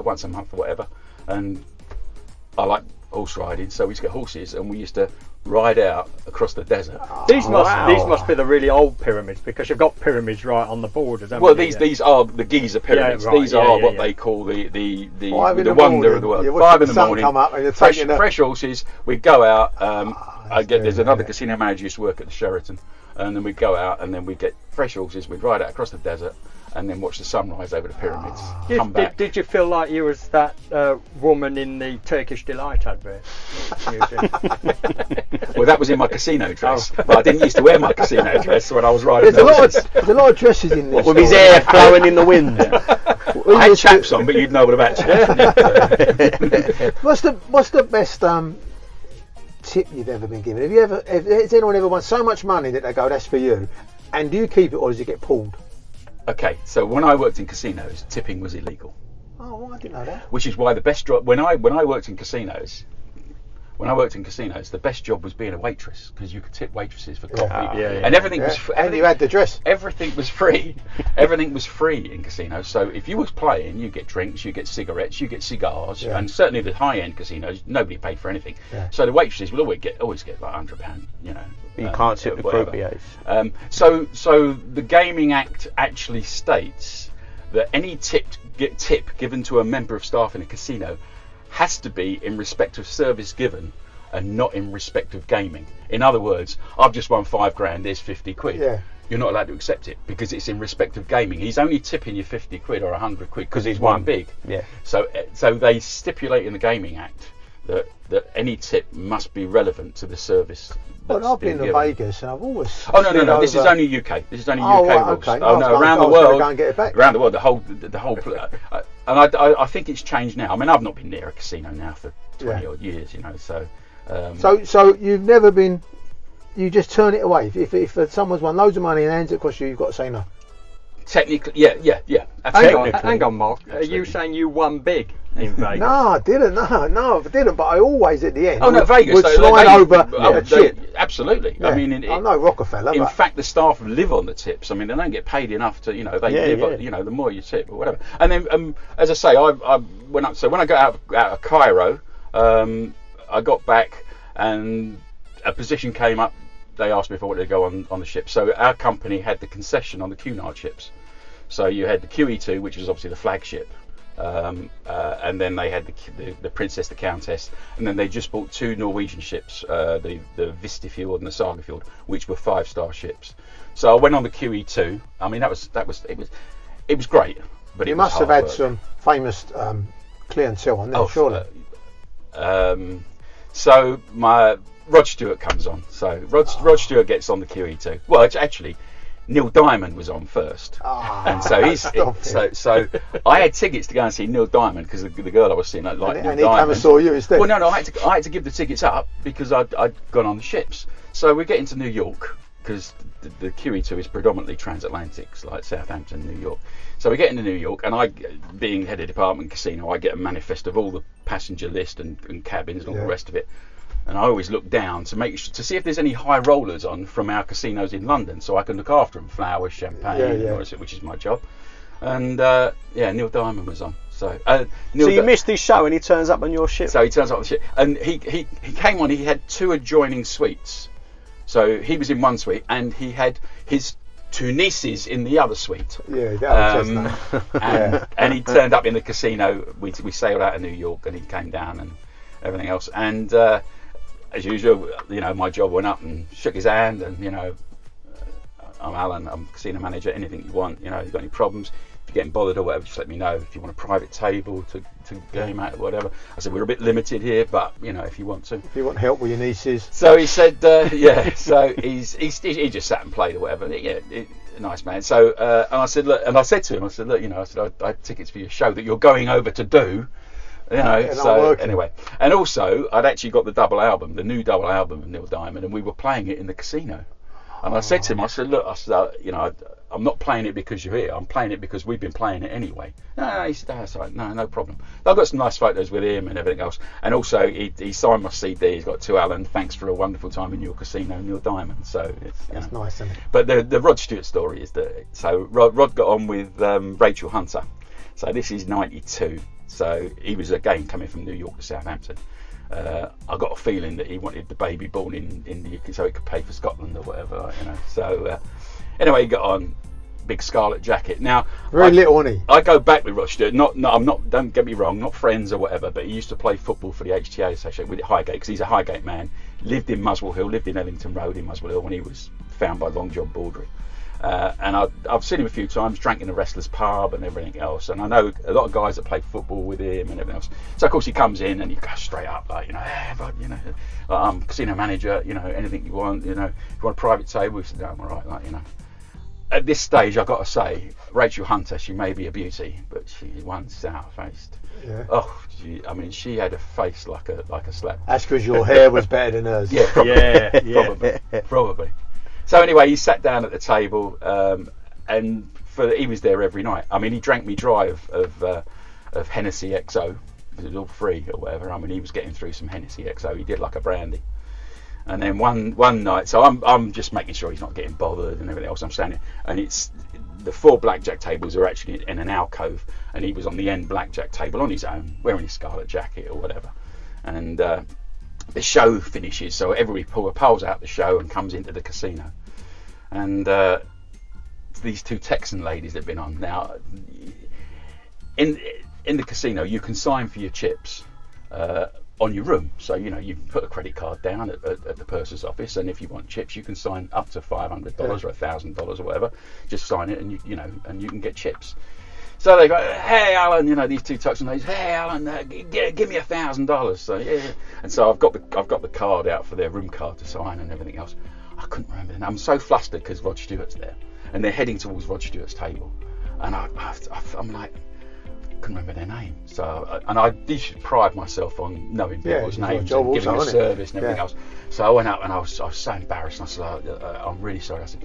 S6: once a month or whatever. And I like horse riding, so we used to get horses, and we used to ride out across the desert.
S4: These must be the really old pyramids, because you've got pyramids right on the borders.
S6: Well, these are the Giza pyramids.
S4: Yeah, right,
S6: these are what they call the wonder
S3: morning.
S6: of the world.
S3: You're
S6: 5 in the
S3: sun
S6: morning.
S3: Come up and you're
S6: Fresh horses. We go out. There's another
S3: yeah.
S6: casino manager who used to work at the Sheraton, and then we go out and then we get fresh horses. We'd ride out across the desert and then watch the sunrise over the pyramids. Come back.
S4: Did you feel like you was that woman in the Turkish Delight advert?
S6: Well, that was in my casino dress, but I didn't used to wear my casino dress when I was riding.
S3: There's a lot of dresses in this.
S2: With his hair flowing in the wind.
S6: I had chaps on, but you'd know what about chaps.
S3: What's the best tip you've ever been given? Has anyone ever won so much money that they go, that's for you? And do you keep it, or does it get pulled?
S6: Okay, so when I worked in casinos, tipping was illegal.
S3: Oh, well, I didn't know that.
S6: Which is why the best job when I worked in casinos, the best job was being a waitress, because you could tip waitresses for coffee, and everything was free.
S3: And you had the dress.
S6: Everything was free. Everything was free in casinos. So if you was playing, you get drinks, you get cigarettes, you get cigars, and certainly the high-end casinos, nobody paid for anything. Yeah. So the waitresses would always get like £100, you know.
S2: You can't tip the croupiers.
S6: So the Gaming Act actually states that any tip given to a member of staff in a casino has to be in respect of service given and not in respect of gaming. In other words, I've just won £5,000, there's 50 quid.
S3: Yeah.
S6: You're not allowed to accept it because it's in respect of gaming. He's only tipping you 50 quid or 100 quid because he's won big.
S2: Yeah.
S6: So they stipulate in the Gaming Act that any tip must be relevant to the service.
S3: Well, I've been to Vegas and I've always.
S6: Oh no! This is only UK. This is only UK rules.
S3: Okay.
S6: Oh no! Around the world,
S3: go and get it back.
S6: Around the world, the whole. And I think it's changed now. I mean, I've not been near a casino now for 20 odd years, you know. So.
S3: So you've never been. You just turn it away. If someone's won loads of money and hands it across you've got to say no.
S6: Technically, yeah.
S4: Hang on, Mark. Absolutely. Are you saying you won big in Vegas?
S3: No, I didn't. No, I didn't. But I always at the end.
S6: Oh no, Vegas
S3: would slide over a chip.
S6: Absolutely. Yeah. I mean,
S3: I know Rockefeller.
S6: In fact, the staff live on the tips. I mean, they don't get paid enough to, you know, they live. You know, the more you tip or whatever. And then, as I say, I went up. So when I got out of Cairo, I got back and a position came up. They asked me if I wanted to go on the ship. So our company had the concession on the QEII ships. So you had the QEII, which was obviously the flagship, and then they had the Princess, the Countess, and then they just bought 2 Norwegian ships, the Vistefjord and the Sagafjord, which were 5-star ships. So I went on the QEII. I mean, it was great, but
S3: you
S6: it
S3: must
S6: was
S3: have had
S6: work.
S3: some famous clientele on there, surely.
S6: So my Rod Stewart comes on. So Rod Stewart gets on the QEII. Well, actually, Neil Diamond was on first, and so so I had tickets to go and see Neil Diamond because the girl I was seeing liked Neil Diamond.
S3: And he came and saw you instead.
S6: Well, no, I had to give the tickets up because I'd gone on the ships. So we get into New York because the QE2 is predominantly transatlantic, like Southampton, New York. So we get into New York, and I, being head of department casino, I get a manifest of all the passenger list and cabins and all the rest of it. And I always look down to see if there's any high rollers on from our casinos in London, so I can look after them, flowers, champagne, which is my job. And Neil Diamond was on. So
S2: you missed his show, and he turns up on your ship.
S6: So he turns up on the ship, and he came on. He had 2 adjoining suites. So he was in one suite, and he had his 2 nieces in the other suite.
S3: Yeah, that was
S6: and he turned up in the casino. We sailed out of New York, and he came down and everything else. And as usual, you know, my job went up and shook his hand, and you know, I'm Alan, I'm casino manager. Anything you want, you know, you got any problems? If you're getting bothered or whatever, just let me know. If you want a private table to game out or whatever. I said, we're a bit limited here, but you know, if you want to.
S3: If you want help with your nieces.
S6: So he said, So he just sat and played or whatever. Nice man. So and I said, look, to him, look, you know, I had tickets for your show that you're going over to do. You know, so anyway, and also I'd actually got the new double album of Neil Diamond, and we were playing it in the casino. And I said to him, look, you know, I'm not playing it because you're here. I'm playing it because we've been playing it anyway. No, he said, that's all right. No problem. I've got some nice photos with him and everything else. And also, he signed my CD. He's got 2 Alan. Thanks for a wonderful time in your casino, Neil Diamond. So
S3: that's nice, isn't it?
S6: But the Rod Stewart story is that Rod got on with Rachel Hunter. So this is '92. So he was again coming from New York to Southampton. I got a feeling that he wanted the baby born in the UK so he could pay for Scotland or whatever, you know. So anyway, he got on big scarlet jacket. Now,
S3: very little, wasn't he?
S6: I go back with Rod Stewart. I'm not. Don't get me wrong, not friends or whatever. But he used to play football for the HTA associated with Highgate because he's a Highgate man. Lived in Muswell Hill, lived in Ellington Road in Muswell Hill when he was found by Long John Baldry. And I've seen him a few times, drank in the Wrestlers Pub and everything else. And I know a lot of guys that played football with him and everything else. So of course he comes in and he goes straight up like, you know, hey, bud, you know, I'm casino manager, you know, anything you want, you know, if you want a private table, we said, no, I'm all right, like, you know. At this stage, I've got to say, Rachel Hunter, she may be a beauty, but she's one sour-faced.
S3: Yeah.
S6: Oh, she had a face like a slap.
S3: That's because your hair was better than hers.
S6: Yeah, probably. Probably. So anyway, he sat down at the table, and he was there every night. I mean, he drank me dry of Hennessy XO. It was all free or whatever. I mean, he was getting through some Hennessy XO. He did like a brandy. And then one night, so I'm just making sure he's not getting bothered and everything else. I'm standing, and it's the 4 blackjack tables are actually in an alcove, and he was on the end blackjack table on his own, wearing his scarlet jacket or whatever. And the show finishes, so everybody pulls out the show and comes into the casino. And these 2 Texan ladies that have been on. Now, in the casino, you can sign for your chips on your room, so you know you put a credit card down at the purser's office, and if you want chips, you can sign up to $500 or $1,000 or whatever. Just sign it, and you know, and you can get chips. So they go, hey Alan, you know, these 2 Texan ladies, hey Alan, give me $1,000. So yeah, and so I've got the card out for their room card to sign and everything else. I couldn't remember, and I'm so flustered because Rod Stewart's there, and they're heading towards Rod Stewart's table, and I'm like, couldn't remember their name. So, and I did pride myself on knowing people's names and giving a service and everything else. So I went up and I was so embarrassed. And I said, I'm really sorry. I said,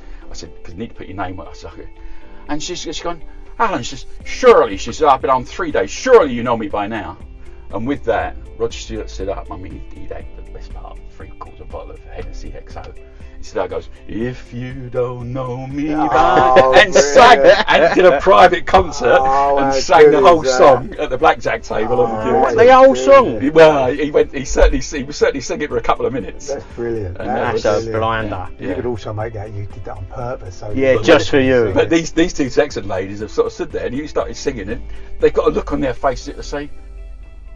S6: because you need to put your name on. I said, okay. And she's gone, Alan, she says, surely, she said, I've been on 3 days. Surely you know me by now. And with that, Rod Stewart stood up. I mean, he'd ate the best part, 3/4 bottle of Hennessy XO. That goes, if you don't know me, and sang and did a private concert and sang the whole song at the blackjack table on the
S2: The whole song.
S6: Well, he was certainly singing for a couple of minutes.
S3: That's brilliant.
S2: That's a blinder.
S3: Yeah. You could also make out you did that on purpose. So
S2: just for you.
S6: But these 2 Texan ladies have sort of stood there, and you started singing, and they've got a look on their faces to say,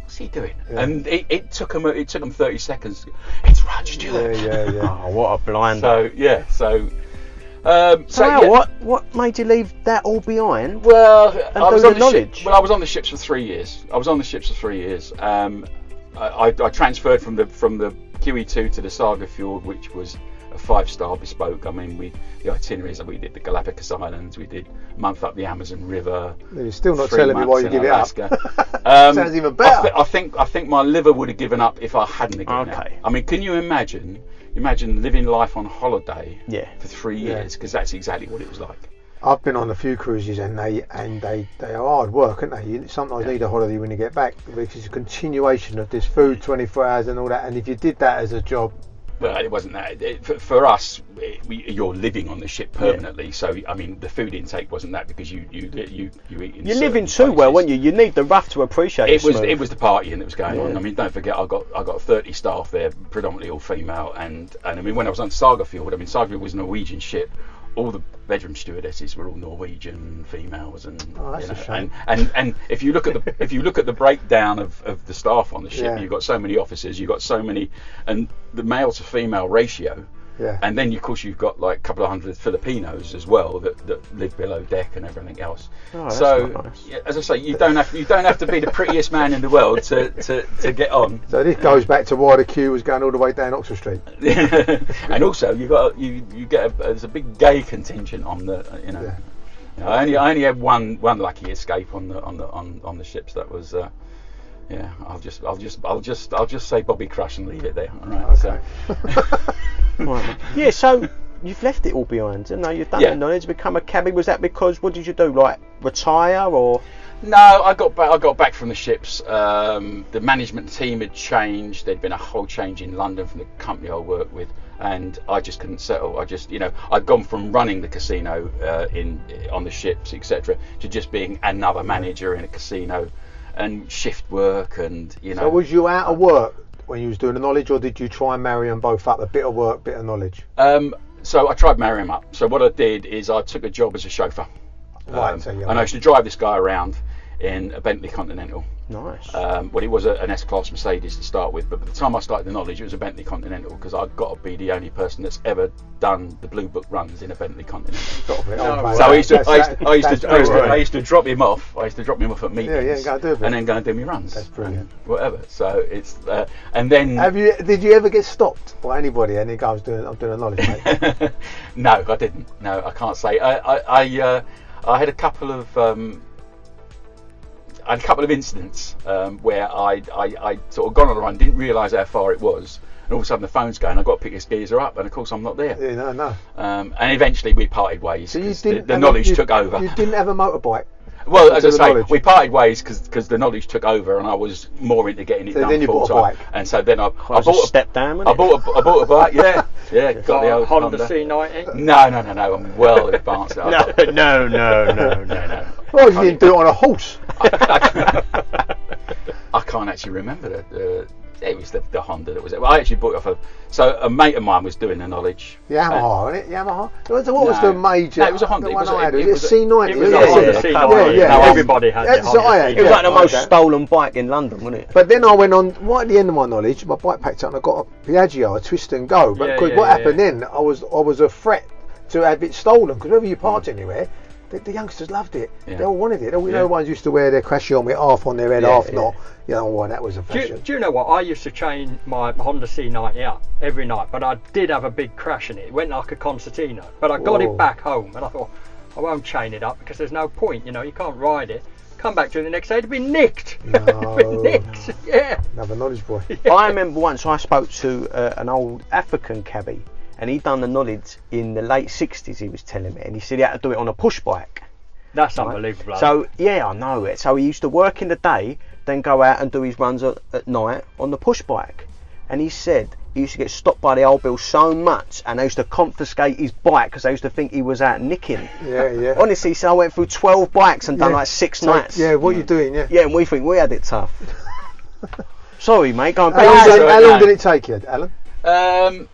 S6: what's he doing? Yeah. And it took them 30 seconds. It's Rod Stewart.
S3: Yeah.
S2: Oh, what a blinder. What made you leave that all behind?
S6: Well,
S2: I was on knowledge.
S6: I was on the ships for 3 years. I transferred from the QEII to the Saga Fjord, which was a 5-star bespoke. I mean, the itineraries, we did the Galapagos Islands, we did a month up the Amazon River.
S3: You're still not telling me why you give
S6: Alaska.
S3: it up. Sounds even better.
S6: I think my liver would have given up if I hadn't given up. I mean, can you imagine living life on holiday for 3 years? Because that's exactly what it was like.
S3: I've been on a few cruises, and they are hard work, aren't they? You sometimes need a holiday when you get back, because it's a continuation of this food 24 hours and all that. And if you did that as a job,
S6: well, it wasn't that. For us, you're living on the ship permanently. So I mean, the food intake wasn't that, because you eat in
S2: you're living too well, weren't you? You need the rough to appreciate it.
S6: It was the partying that was going on. I mean, don't forget, I got 30 staff there, predominantly all female, and I mean, when I was on Saga Fjord, I mean, Saga Fjord was a Norwegian ship. All the bedroom stewardesses were all Norwegian females, and
S3: that's a shame.
S6: And if you look at the breakdown of the staff on the ship, you've got so many officers, you've got so many, and the male to female ratio. Yeah. And then, of course, you've got like a couple of hundred Filipinos as well that live below deck and everything else.
S2: Oh, so, nice.
S6: As I say, you don't have to be the prettiest man in the world to get on.
S3: So this goes back to why the queue was going all the way down Oxford Street.
S6: And also, there's a big gay contingent on the I only had one lucky escape on the ships. That was. I'll just say Bobby Crush and leave it there. All right.
S3: Okay.
S2: So, so you've left it all behind. You've done the knowledge, become a cabbie. Was that because, what did you do? Like retire or?
S6: No, I got back from the ships. The management team had changed. There'd been a whole change in London from the company I worked with, and I just couldn't settle. I'd gone from running the casino on the ships, etc., to just being another manager in a casino. And shift work, and
S3: So was you out of work when you was doing the knowledge, or did you try and marry them both up? A bit of work, bit of knowledge.
S6: So I tried marrying him up. So what I did is I took a job as a chauffeur.
S3: Right.
S6: And I used to drive this guy around in a Bentley Continental.
S2: Nice.
S6: Well, it was an S-Class Mercedes to start with, but by the time I started the knowledge, it was a Bentley Continental, because I've got to be the only person that's ever done the Blue Book runs in a Bentley Continental. So I used to drop him off. I used to drop him off at meetings, and then go and do my runs.
S3: That's brilliant.
S6: Whatever. So it's and then.
S3: Did you ever get stopped by anybody? And you go, I'm doing a knowledge, mate.
S6: No, I didn't. No, I can't say. I had a couple of. I had a couple of incidents where I sort of gone on a run, didn't realise how far it was, and all of a sudden the phone's going. I've got to pick this geezer up, and of course I'm not there.
S3: Yeah, no.
S6: And eventually we parted ways.
S3: So
S6: the knowledge took over.
S3: You didn't have a motorbike.
S6: Well, as I say, we parted ways because the knowledge took over, and I was more into getting it done.
S3: Then you
S6: full
S3: bought a
S6: time.
S3: bike.
S6: And so then I
S2: bought
S6: a
S2: step down.
S6: I bought a bike. Yeah. Got the old
S4: Honda C90.
S6: No. I'm well advanced.
S2: No.
S3: Well, you didn't do it on a horse.
S6: I can't actually remember it was the Honda that was it. Well, I actually bought it off so a mate of mine was doing the knowledge.
S3: Yamaha, wasn't it? Yamaha. What was the major?
S6: No, it was a Honda.
S3: It was a C90.
S4: It was a
S3: C90.
S4: C90. Everybody had the Honda.
S2: It was like the most stolen bike in London, wasn't it?
S3: But then I went on right at the end of my knowledge. My bike packed up, and I got a Piaggio, a twist and go. But what happened then? I was a threat to have it stolen, because whenever you parked anywhere, the youngsters loved it. Yeah. They all wanted it. The ones used to wear their crash helmet half on their head, half not. You know why that was a fashion.
S4: Do you know what? I used to chain my Honda C90 up every night, but I did have a big crash in it. It went like a concertina. But I got it back home, and I thought, I won't chain it up because there's no point. You can't ride it. Come back to it the next day, it'd be nicked.
S3: No.
S4: It'd be nicked. Yeah.
S3: Another knowledge boy.
S2: Yeah. I remember once I spoke to an old African cabbie, and he'd done the knowledge in the late 60s, he was telling me, and he said he had to do it on a push bike.
S4: That's unbelievable.
S2: So, I know it. So he used to work in the day, then go out and do his runs at night on the push bike. And he said he used to get stopped by the old bill so much, and they used to confiscate his bike because they used to think he was out nicking.
S3: Yeah.
S2: Honestly, so I went through 12 bikes and done like 6 nights.
S3: Yeah, what you doing,
S2: Yeah, and we think we had it tough. Sorry, mate. Go on.
S3: How long did it take you, Alan?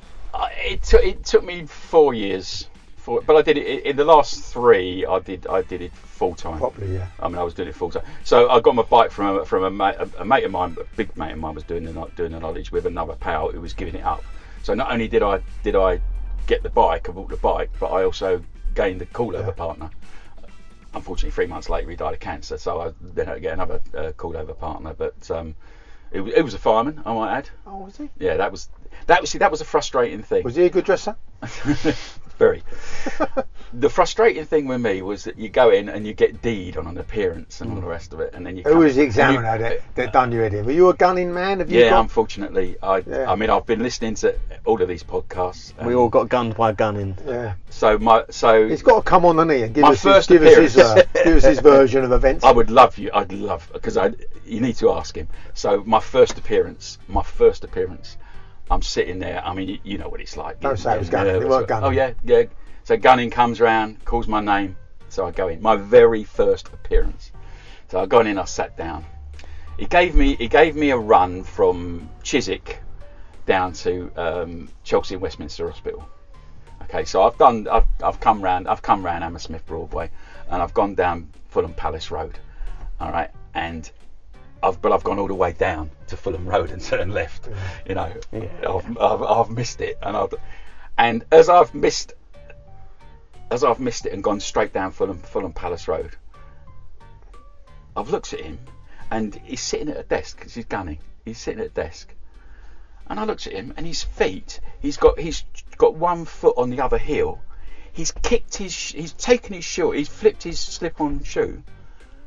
S6: It took me 4 years. But I did it in the last 3. I did it full time.
S3: Properly, yeah.
S6: I mean, I was doing it full time. So I got my bike from a mate of mine, a big mate of mine, was doing the knowledge with another pal who was giving it up. So not only did I get the bike, I bought the bike, but I also gained a cool-over partner. Unfortunately, 3 months later he died of cancer, so I then had to get another cool-over partner. But it was a fireman, I might add.
S3: Oh, was he?
S6: Yeah, that was a frustrating thing.
S3: Was he a good dresser?
S6: Very. The frustrating thing with me was that you go in and you get D'd on an appearance and all the rest of it, and then you.
S3: Who was the examiner that done you in? Were you a gunning man?
S6: Unfortunately, I mean, I've been listening to all of these podcasts.
S2: We all got gunned by gunning.
S3: Yeah.
S6: So he's
S3: got to come on, hasn't he, and give us his version of events.
S6: I'd love because you need to ask him. So my first appearance. I'm sitting there. I mean, you know what it's like.
S3: Don't say it was gunning. It weren't gunning.
S6: Oh yeah. So gunning comes round, calls my name, so I go in. My very first appearance. So I got in. I sat down. He gave me a run from Chiswick down to Chelsea and Westminster Hospital. Okay, so I've come round Hammersmith Broadway, and I've gone down Fulham Palace Road. All right, and I've gone all the way down to Fulham Road and turned left. I've missed it, and as I've missed it and gone straight down Fulham Palace Road, I've looked at him, and he's sitting at a desk because he's gunning. He's sitting at a desk, and I looked at him, and his feet. He's got one foot on the other heel. He's taken his shoe. He's flipped his slip-on shoe, and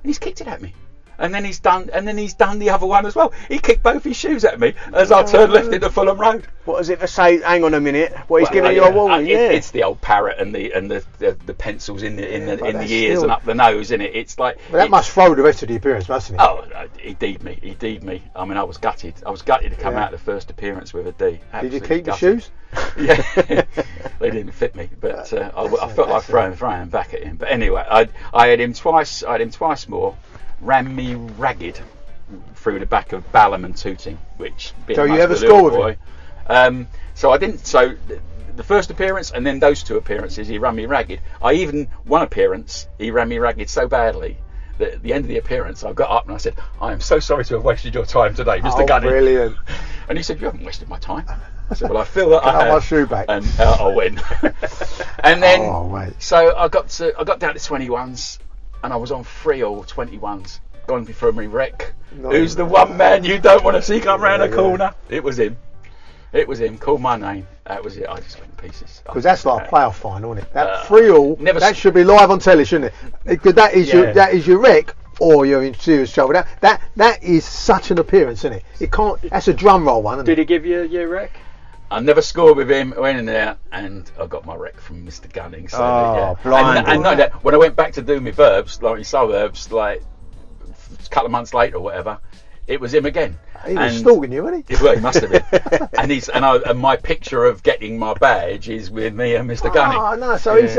S6: he's kicked it at me. And then he's done the other one as well. He kicked both his shoes at me as I turned left into Fulham Road.
S2: What is it to say? Hang on a minute. He's giving you a warning.
S6: It's the old parrot and the pencils in the ears and up the nose, isn't it? It's like.
S3: Well, that must throw the rest of the appearance, mustn't it?
S6: Oh, he D'd me. I mean, I was gutted. I was gutted to come out of the first appearance with a D.
S3: Did you keep the shoes?
S6: Yeah, they didn't fit me, but I felt like throwing back at him. But anyway, I had him twice more. Ran me ragged. through the back of Balham and Tooting, which.
S3: So you ever score with
S6: him? So I didn't. So the first appearance and then those 2 appearances, he ran me ragged. One appearance, he ran me ragged so badly that at the end of the appearance, I got up and I said, "I am so sorry to have wasted your time today, Mr. Gunning."
S3: Brilliant.
S6: And he said, "You haven't wasted my time." I said, "Well, I feel that I have."
S3: my shoe back.
S6: And I win. And then,
S3: mate.
S6: so I got down to 21s, and I was on 3 or 21s. Gone before me wreck. Who's the one man you don't want to see come round the corner? It was him. It was him. Called my name. That was it. I just went to pieces.
S3: Because that's like a playoff final, isn't it? That 3-all.
S6: Never
S3: Should be live on telly, shouldn't it? Because that is your wreck, or you're in serious trouble. That is such an appearance, isn't it? It can't. That's a drum roll one, isn't
S4: Did
S3: it?
S4: he give you your wreck?
S6: I never scored with him. I went in there and I got my wreck from Mr. Gunning. So
S3: blind.
S6: And no, that when I went back to do my verbs, like my suburbs, like a couple of months later or whatever, it was him again.
S3: He was stalking you, wasn't he?
S6: Well, he must have been. and my picture of getting my badge is with me and Mr. Gunning.
S3: Oh no, so he's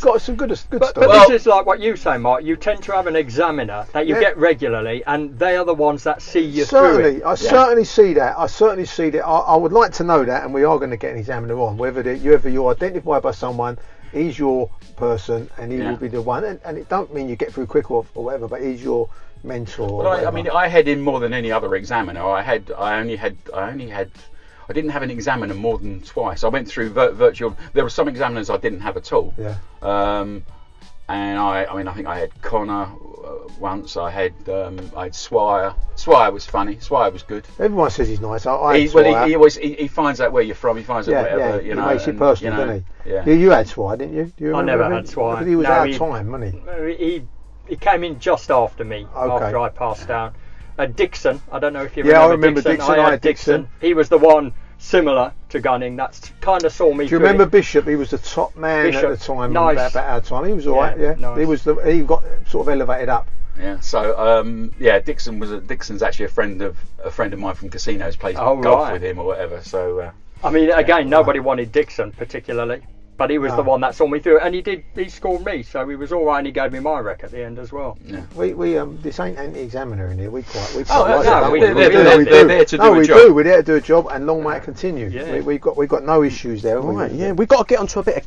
S3: got some good stuff.
S4: But this is like what you say, Mark. You tend to have an examiner that you get regularly, and they are the ones that see you through it.
S3: I certainly see that. I would like to know that, and we are going to get an examiner on whether you're identified by someone. He's your person, and he will be the one. And it don't mean you get through quick or whatever, but he's your mentor.
S6: Well, I had him more than any other examiner. I didn't have an examiner more than twice. I went through virtual. There were some examiners I didn't have at all.
S3: Yeah.
S6: And I think I had Connor once. I had Swire. Swire was funny. Swire was good.
S3: Everyone says he's nice.
S6: He finds out where you're from. He finds out whatever.
S3: He makes it personal, doesn't he?
S6: Yeah.
S3: You had Swire, didn't you? Do you
S4: I
S3: remember
S4: never
S3: him?
S4: had Swire.
S3: But he was out of time, wasn't he?
S4: He came in just after me, after I passed down. Dixon, I don't know if you remember.
S3: Yeah, I remember Dixon.
S4: I had Dixon. He was the one similar to Gunning. That's kind of saw me.
S3: Do you remember Bishop? He was the top man at the time.
S4: Nice.
S3: About our time. He was all right. Yeah.
S4: Nice.
S3: He got sort of elevated up.
S6: Yeah. So Dixon's actually a friend of mine from Casinos. Plays golf with him or whatever. So.
S4: Again, nobody wanted Dixon particularly. But he was the one that saw me through, and he scored me, so he was all right, and he gave me my wreck at the end as well.
S6: Yeah.
S3: We this ain't anti-examiner in here. We quite
S6: we're
S3: there to do a job. We're there to do a job, and long may it continue.
S4: Yeah.
S3: We've got no issues there.
S2: Right, yeah, we've got to get onto a bit of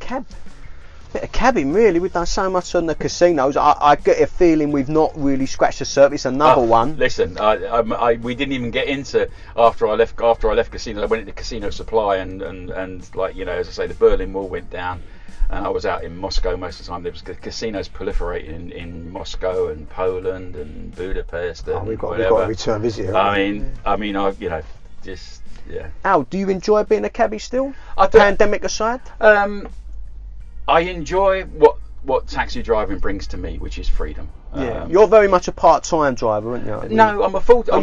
S2: cabbing really. We've done so much on the casinos. I get a feeling we've not really scratched the surface. Another one.
S6: Listen, we didn't even get into after I left casinos. I went into casino supply and like as I say, the Berlin Wall went down, and I was out in Moscow most of the time. There was casinos proliferating in Moscow and Poland and Budapest. And
S3: we've got a return visit here.
S6: I just.
S2: Al, do you enjoy being a cabbie still? Pandemic aside?
S6: I enjoy what taxi driving brings to me, which is freedom.
S2: You're very much a part-time driver, aren't you?
S6: No, I'm a full-time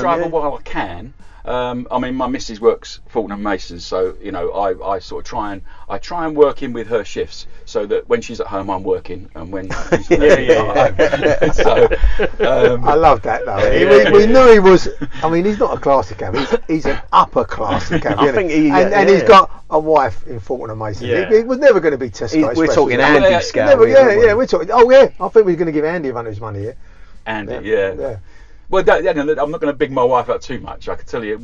S6: driver while I can. My missus works Fortnum Masons, so I sort of try and work in with her shifts, so that when she's at home, I'm working, and when she's home. So,
S3: I love that though. We knew he was. He's not a classy cabbie. He's an upper classy cabbie.
S2: I think
S3: he's got a wife in Fortnum Masons.
S6: Yeah.
S3: He was never going to be Tesco.
S2: We're talking Andy scale.
S3: We're talking. Oh yeah, I think we're going to give Andy a run of his money here.
S6: Andy, yeah. Well, I'm not going to big my wife up too much. I can tell you,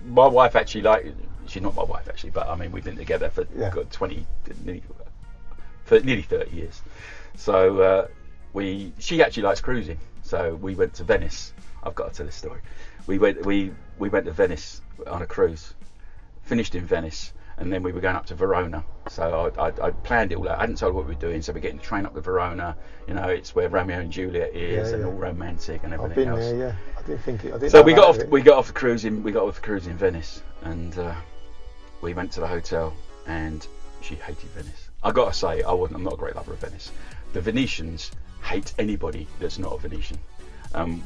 S6: my wife actually she's not my wife actually, but we've been together for nearly 30 years. So she actually likes cruising. So we went to Venice. I've got to tell this story. We went to Venice on a cruise, finished in Venice, and then we were going up to Verona. So I planned it all out. I hadn't told her what we were doing, so we're getting the train up to Verona. It's where Romeo and Juliet is, and all romantic and everything else.
S3: I've been there, I didn't think it.
S6: So we got off the cruise in Venice, and we went to the hotel, and she hated Venice. I got to say, I'm not a great lover of Venice. The Venetians hate anybody that's not a Venetian.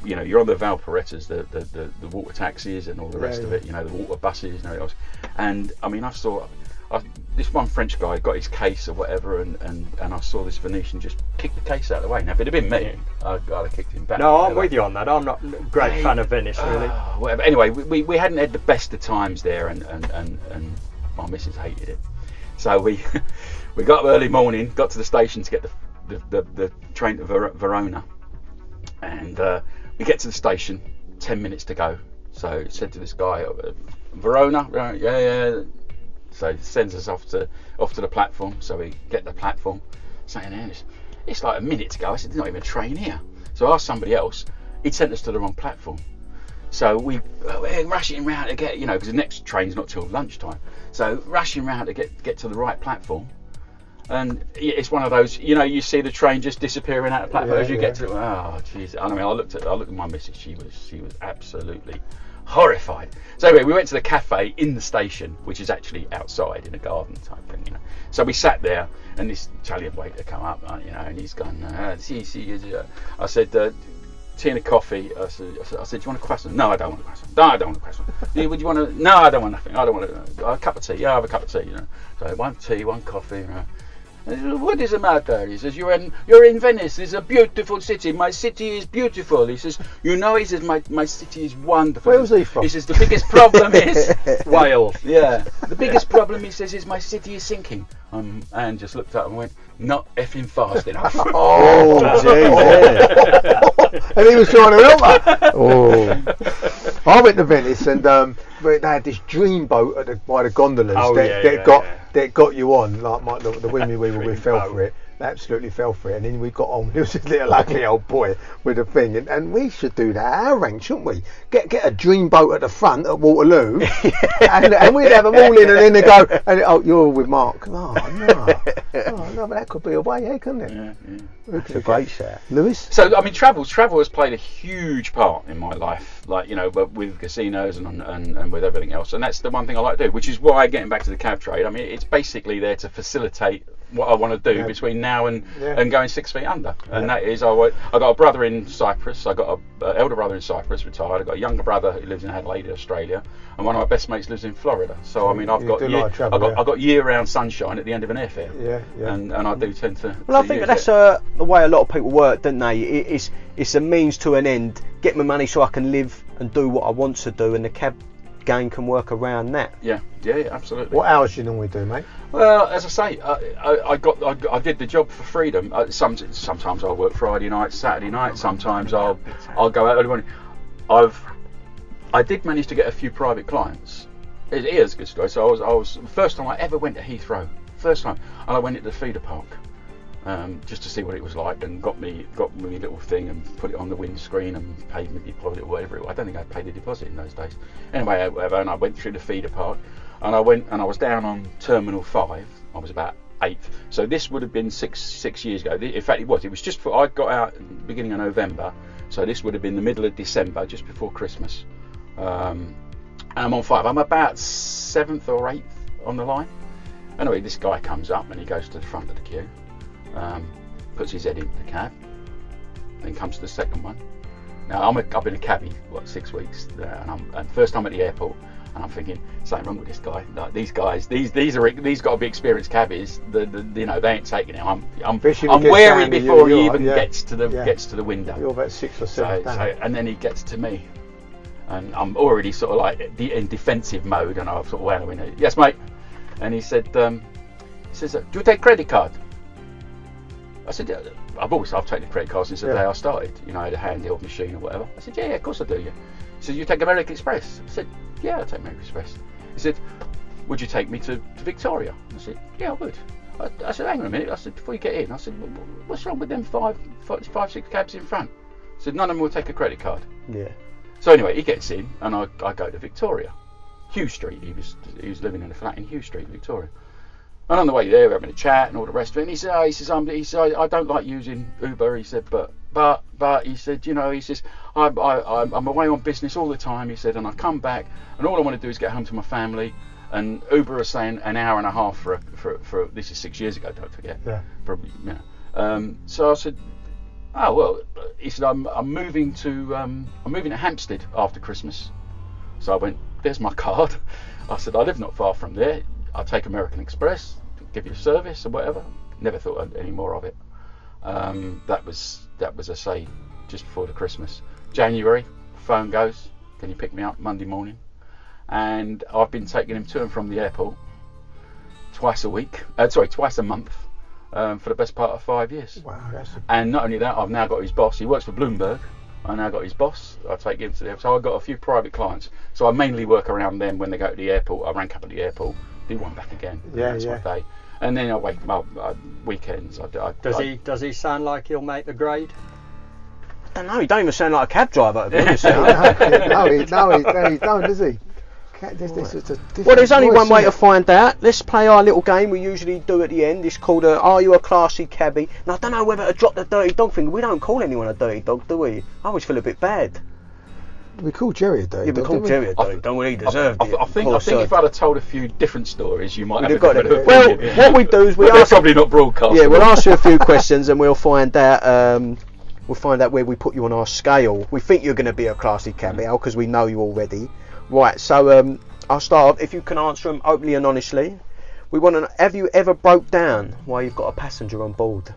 S6: You're on the Valparettas, the water taxis and all the rest of it. The water buses and everything else. And I saw this one French guy got his case or whatever, and I saw this Venetian just kick the case out of the way. Now, if it had been me, I'd have kicked him back.
S4: No, I'm with you on that. I'm not a great fan of Venice, really.
S6: Whatever. Anyway, we hadn't had the best of times there, and my missus hated it. So we got up early morning, got to the station to get the train to Verona. And we get to the station, 10 minutes to go. So he said to this guy, Verona, yeah. So he sends us off to the platform. So we get the platform, saying, it's like a minute to go. I said, there's not even a train here. So I asked somebody else. He'd sent us to the wrong platform. So we're rushing around to get, because the next train's not till lunchtime. So rushing around to get to the right platform. And it's one of those, you see the train just disappearing out of the platform as you get to it. Oh, jeez. I mean, I looked at my missus. She was absolutely horrified. So anyway, we went to the cafe in the station, which is actually outside in a garden type thing. So we sat there, and this Italian waiter come up, and he's gone. I said, tea and a coffee. I said, do you want a croissant? No, I don't want a croissant. No, I don't want a croissant. Would you want a? No, I don't want nothing. I don't want a cup of tea. Yeah, I have a cup of tea. So one tea, one coffee. What is the matter? He says, you're in Venice. It's a beautiful city. My city is beautiful. He says, he says, my city is wonderful.
S3: Where was he from?
S6: He says, the biggest problem is Wales. Yeah. The biggest problem, he says, is my city is sinking. And just looked up and went, not effing fast enough.
S3: Oh, jeez. And he was trying to help her. Oh. I went to Venice, and they had this dream boat by the gondolas that got you on. Like the women we were with fell for it. They absolutely fell for it. And then we got on. There was this little ugly old boy with a thing, and we should do that at our rank, shouldn't we? Get a dream boat at the front at Waterloo, and we'd have them all in, and then they go, you're with Mark. Oh no, but that could be a way, couldn't it?
S6: Yeah.
S3: That's a great shout, Lewis.
S6: So I mean, travel has played a huge part in my life, but with casinos and with everything else, and that's the one thing I like to do, which is why, getting back to the cab trade, I mean, it's basically there to facilitate what I want to do between now and going 6 feet under, and that is I got a brother in Cyprus, I got an elder brother in Cyprus, retired, I got a younger brother who lives in Adelaide, Australia, and one of my best mates lives in Florida. So I mean, I've got year-round sunshine at the end of an airfare. And I do tend to.
S2: Well, I think that's the way a lot of people work, don't they? It's a means to an end. Get my money so I can live and do what I want to do, and the cab game can work around that.
S6: Yeah, absolutely.
S3: What hours do you normally do, mate?
S6: Well, as I say, I did the job for freedom. Sometimes I'll work Friday night, Saturday night. Sometimes I'll go out early morning. I did manage to get a few private clients. It is a good story. So I was the first time I ever went to Heathrow. First time, and I went into the feeder park just to see what it was like, and got me a little thing and put it on the windscreen and paid my deposit or whatever it was. I don't think I paid a deposit in those days. Anyway, whatever, and I went through the feeder park, and I was down on Terminal 5. I was about 8th. So this would have been six years ago. In fact, it was just before I got out at the beginning of November. So this would have been the middle of December, just before Christmas. And I'm on 5. I'm about 7th or 8th on the line. Anyway, this guy comes up and he goes to the front of the queue, puts his head into the cab, then comes to the second one. Now I've been a cabbie 6 weeks, and first time at the airport, and I'm thinking something wrong with this guy. Like, these guys, these got to be experienced cabbies. They ain't taking it. I'm wary before he even gets to the window.
S3: You're about 6 or 7 down.
S6: And then he gets to me, and I'm already sort of like in defensive mode, and I've sort of went in. Yes, mate. And he says, do you take credit card? I said, I've taken credit cards since the day I started. I had a handheld machine or whatever. I said, yeah, of course I do. Yeah. He said, you take American Express? I said, yeah, I take American Express. He said, would you take me to Victoria? I said, yeah, I would. I said, hang on a minute. I said, before you get in, I said, what's wrong with them five, 6 cabs in front? I said, none of them will take a credit card.
S2: Yeah.
S6: So anyway, he gets in, and I go to Victoria. Hugh Street. He was living in a flat in Hugh Street, Victoria. And on the way there, we're having a chat and all the rest of it. And he says, I don't like using Uber. He said, but he said, I'm away on business all the time. He said, and I come back, and all I want to do is get home to my family. And Uber is saying an hour and a half for this is 6 years ago. Don't forget.
S3: Yeah.
S6: Probably. So I said, oh well. He said, I'm moving to Hampstead after Christmas. So I went, there's my card. I said, I live not far from there. I'll take American Express, give you a service or whatever. Never thought any more of it. That was, I say, just before the Christmas. January, phone goes, can you pick me up Monday morning? And I've been taking him to and from the airport twice a month, for the best part of 5 years.
S3: Wow,
S6: And not only that, I've now got his boss. He works for Bloomberg. I now got his boss. I take him to the airport. So I've got a few private clients. So I mainly work around them when they go to the airport. I rank up at the airport, do one back again. That's my day. And then I wake them up weekends.
S4: Does he sound like he'll make the grade?
S2: I don't know. He don't even sound like a cab driver, to be honest.
S3: No, he don't, does he?
S2: Well, there's only one way to find out. Let's play our little game we usually do at the end. It's called Are You a Classy Cabbie? And I don't know whether to drop the dirty dog thing. We don't call anyone a dirty dog, do we? I always feel a bit bad.
S3: We call Jerry a dirty dog.
S2: We call Jerry a dirty dog. He deserved it.
S6: I think if I'd have told a few different stories, you might have
S2: got
S6: a different
S2: Well,
S6: opinion.
S2: what we do is we
S6: they're
S2: ask.
S6: probably not broadcast.
S2: Yeah, we'll ask you a few questions and we'll find out. We'll find out where we put you on our scale. We think you're going to be a classy cabbie because we know you already. Right. So I'll start off. If you can answer them openly and honestly. We want to know, have you ever broke down while you've got a passenger on board?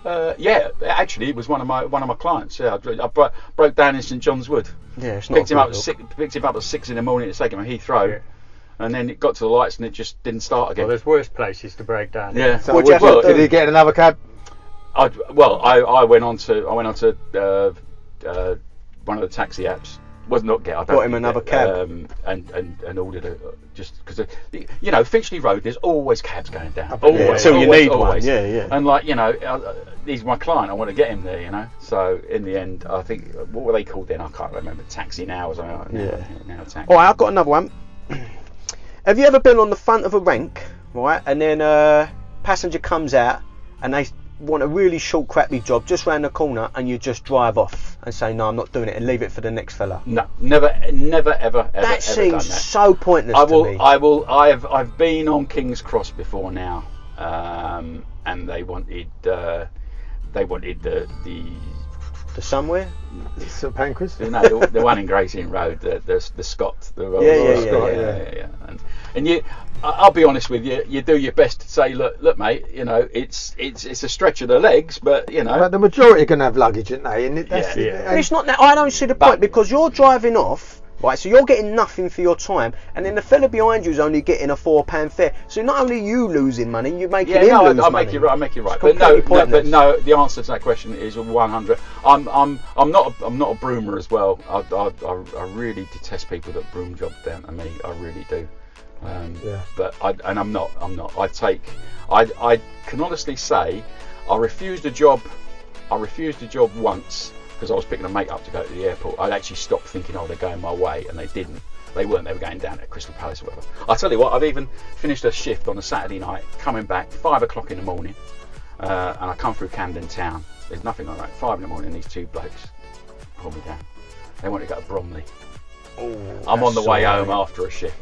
S6: Yeah, actually, it was one of my clients. Yeah, I broke down in St John's Wood.
S2: Yeah, it's not.
S6: Picked him up at 6 in the morning to take him to Heathrow, and then it got to the lights and it just didn't start again.
S4: Well, there's worse places to break down.
S6: Yeah.
S3: So did he get another cab?
S6: I went on to one of the taxi apps.
S2: Got him another cab.
S6: And ordered just because Finchley Road. There's always cabs going down.
S2: Until you need one. Yeah.
S6: And he's my client. I want to get him there. So in the end, I think what were they called then? I can't remember. Taxi Now or something. Now Taxi.
S2: All right, I've got another one. Have you ever been on the front of a rank, right, and then a passenger comes out and they want a really short crappy job just round the corner and you just drive off and say no, I'm not doing it, and leave it for the next fella?
S6: No, never ever
S2: that seems
S6: done that.
S2: So pointless to me.
S6: I've been on King's Cross before now, and they wanted the
S2: somewhere
S3: St Pancras?
S6: No, the one in Gray's Inn Road, the Scott. Yeah. And you, I'll be honest with you. You do your best to say, look, mate. It's a stretch of the legs, but
S3: But the majority are going to have luggage, aren't they? And
S2: it's not that. I don't see the point because you're driving off. Right, so you're getting nothing for your time, and then the fella behind you is only getting a £4 fare. So not only are you losing money, you're making him lose money.
S6: I make you right. But no, the answer to that question is 100. I'm not a broomer as well. I really detest people that broom jobs down to me. I really do. But I'm not. I can honestly say I refused a job once. Because I was picking a mate up to go to the airport. I'd actually stopped thinking, they're going my way, and they didn't. They weren't. They were going down at Crystal Palace or whatever. I'll tell you what, I've even finished a shift on a Saturday night, coming back 5 o'clock in the morning, and I come through Camden Town. There's nothing on that. 5 in the morning, these two blokes pull me down. They want to go to Bromley. I'm on the way home after a shift.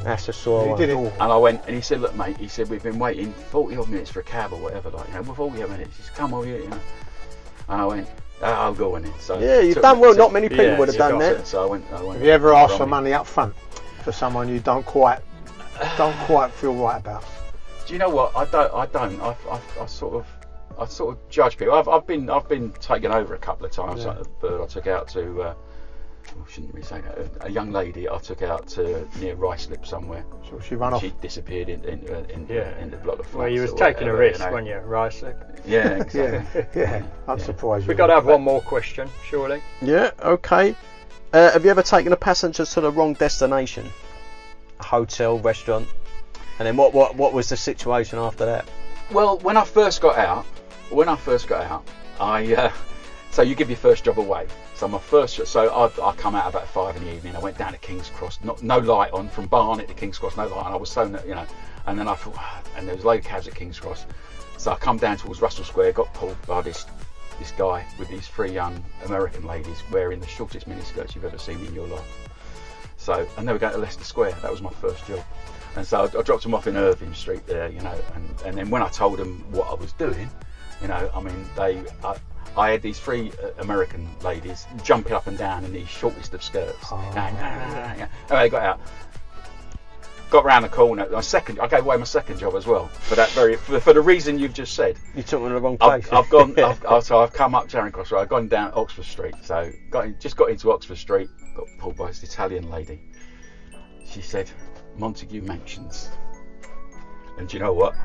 S2: That's a sore one.
S6: And I went, and he said, look, mate, we've been waiting 40 odd minutes for a cab or whatever, for 40 odd minutes. He said, come over here, And I went, I'll go in. So
S2: you've done well. Not many people would have done that.
S6: So I went.
S3: Have you ever asked for money up front for someone you don't quite feel right about?
S6: Do you know what? I don't. I sort of judge people. I've been taken over a couple of times. But I took out to. I shouldn't really say that. A young lady I took out to near Ruislip somewhere.
S3: So she ran off.
S6: She disappeared in the block of flats.
S4: Well, you was taking a risk when you Ruislip.
S6: Yeah, exactly.
S3: Yeah. I'm surprised.
S4: We've got to have one more question, surely.
S2: Yeah. Okay. Have you ever taken a passenger to the wrong destination? A hotel, restaurant, and then what was the situation after that?
S6: Well, when I first got out, so you give your first job away. So I come out about 5 in the evening. I went down to King's Cross, no light on, from Barnet to King's Cross, no light on. I was so, and then I thought, and there was a load of cabs at King's Cross. So I come down towards Russell Square, got pulled by this guy with these 3 young American ladies wearing the shortest miniskirts you've ever seen in your life. So, and they were going to Leicester Square. That was my first job. And so I dropped them off in Irving Street there, and then when I told them what I was doing, I had these 3 American ladies jumping up and down in these shortest of skirts. And they got out, got round the corner. I gave away my second job as well for the reason you've just said.
S2: You took me to the wrong place.
S6: I've come up Charing Cross Road. I've gone down Oxford Street. So got into Oxford Street. Got pulled by this Italian lady. She said, Montague Mansions. And do you know what?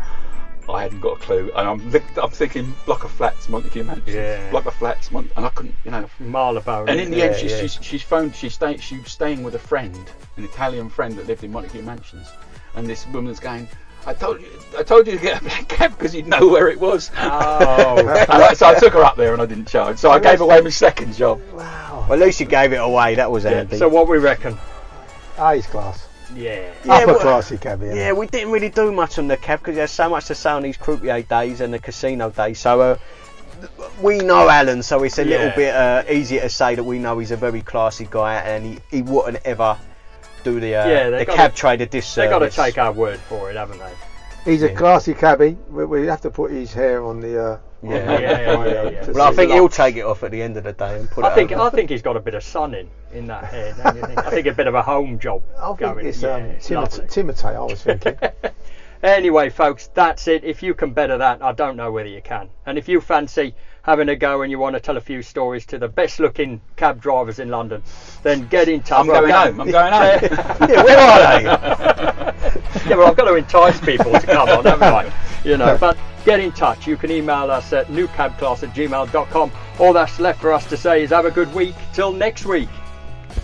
S6: I hadn't got a clue, and I'm thinking block of flats, Montague Mansions, block of flats, and I couldn't,
S4: Marylebone.
S6: And in the end, she's phoned. She was staying with a friend, an Italian friend that lived in Montague Mansions, and this woman's going, I told you to get a black cab because you'd know where it was.
S4: Oh.
S6: So I took her up there and I didn't charge. So I gave away my second job.
S2: Wow. Well, at least you gave it away. That was handy.
S4: So what we reckon?
S3: A's class.
S4: Yeah.
S3: Upper classy cab.
S2: Yeah, we didn't really do much on the cab because there's so much to say on these QEII days and the casino days. So we know Alan, so it's a little bit easier to say that we know he's a very classy guy and he wouldn't ever do the cab trade a disservice.
S4: They've got to take our word for it, haven't they?
S3: He's a classy cabbie. We have to put his hair on the.
S2: Yeah. Well, I think he'll take it off at the end of the day and put it.
S4: I think he's got a bit of sun in that hair. Don't you think? I think a bit of a home job.
S3: I think
S4: going.
S3: It's Timotei, I was thinking.
S4: Anyway, folks, that's it. If you can better that, I don't know whether you can. And if you fancy having a go and you want to tell a few stories to the best looking cab drivers in London, then get in touch.
S6: I'm going home.
S2: Yeah, where are they?
S4: Yeah, well, I've got to entice people to come on, haven't I? But get in touch. You can email us at newcabclass@gmail.com. All that's left for us to say is have a good week. Till next week.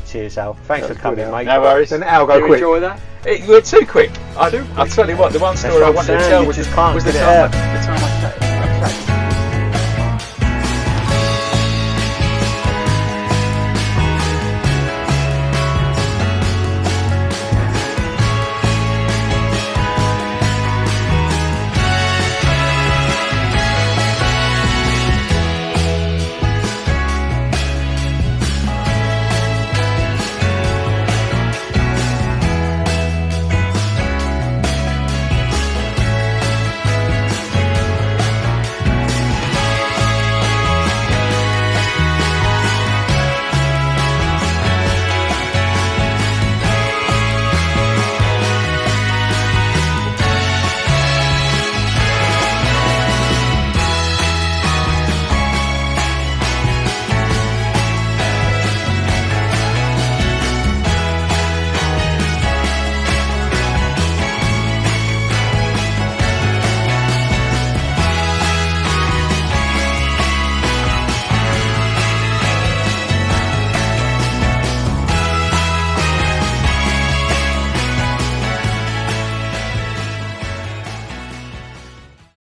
S2: Cheers, Al. Thanks for coming, mate.
S6: No worries.
S3: Then Al, go
S4: Did you
S3: quick.
S4: enjoy that?
S6: You were too quick. I'll tell you what, the one story I wanted to tell was
S2: just can't
S6: the
S2: get it out.
S6: summer.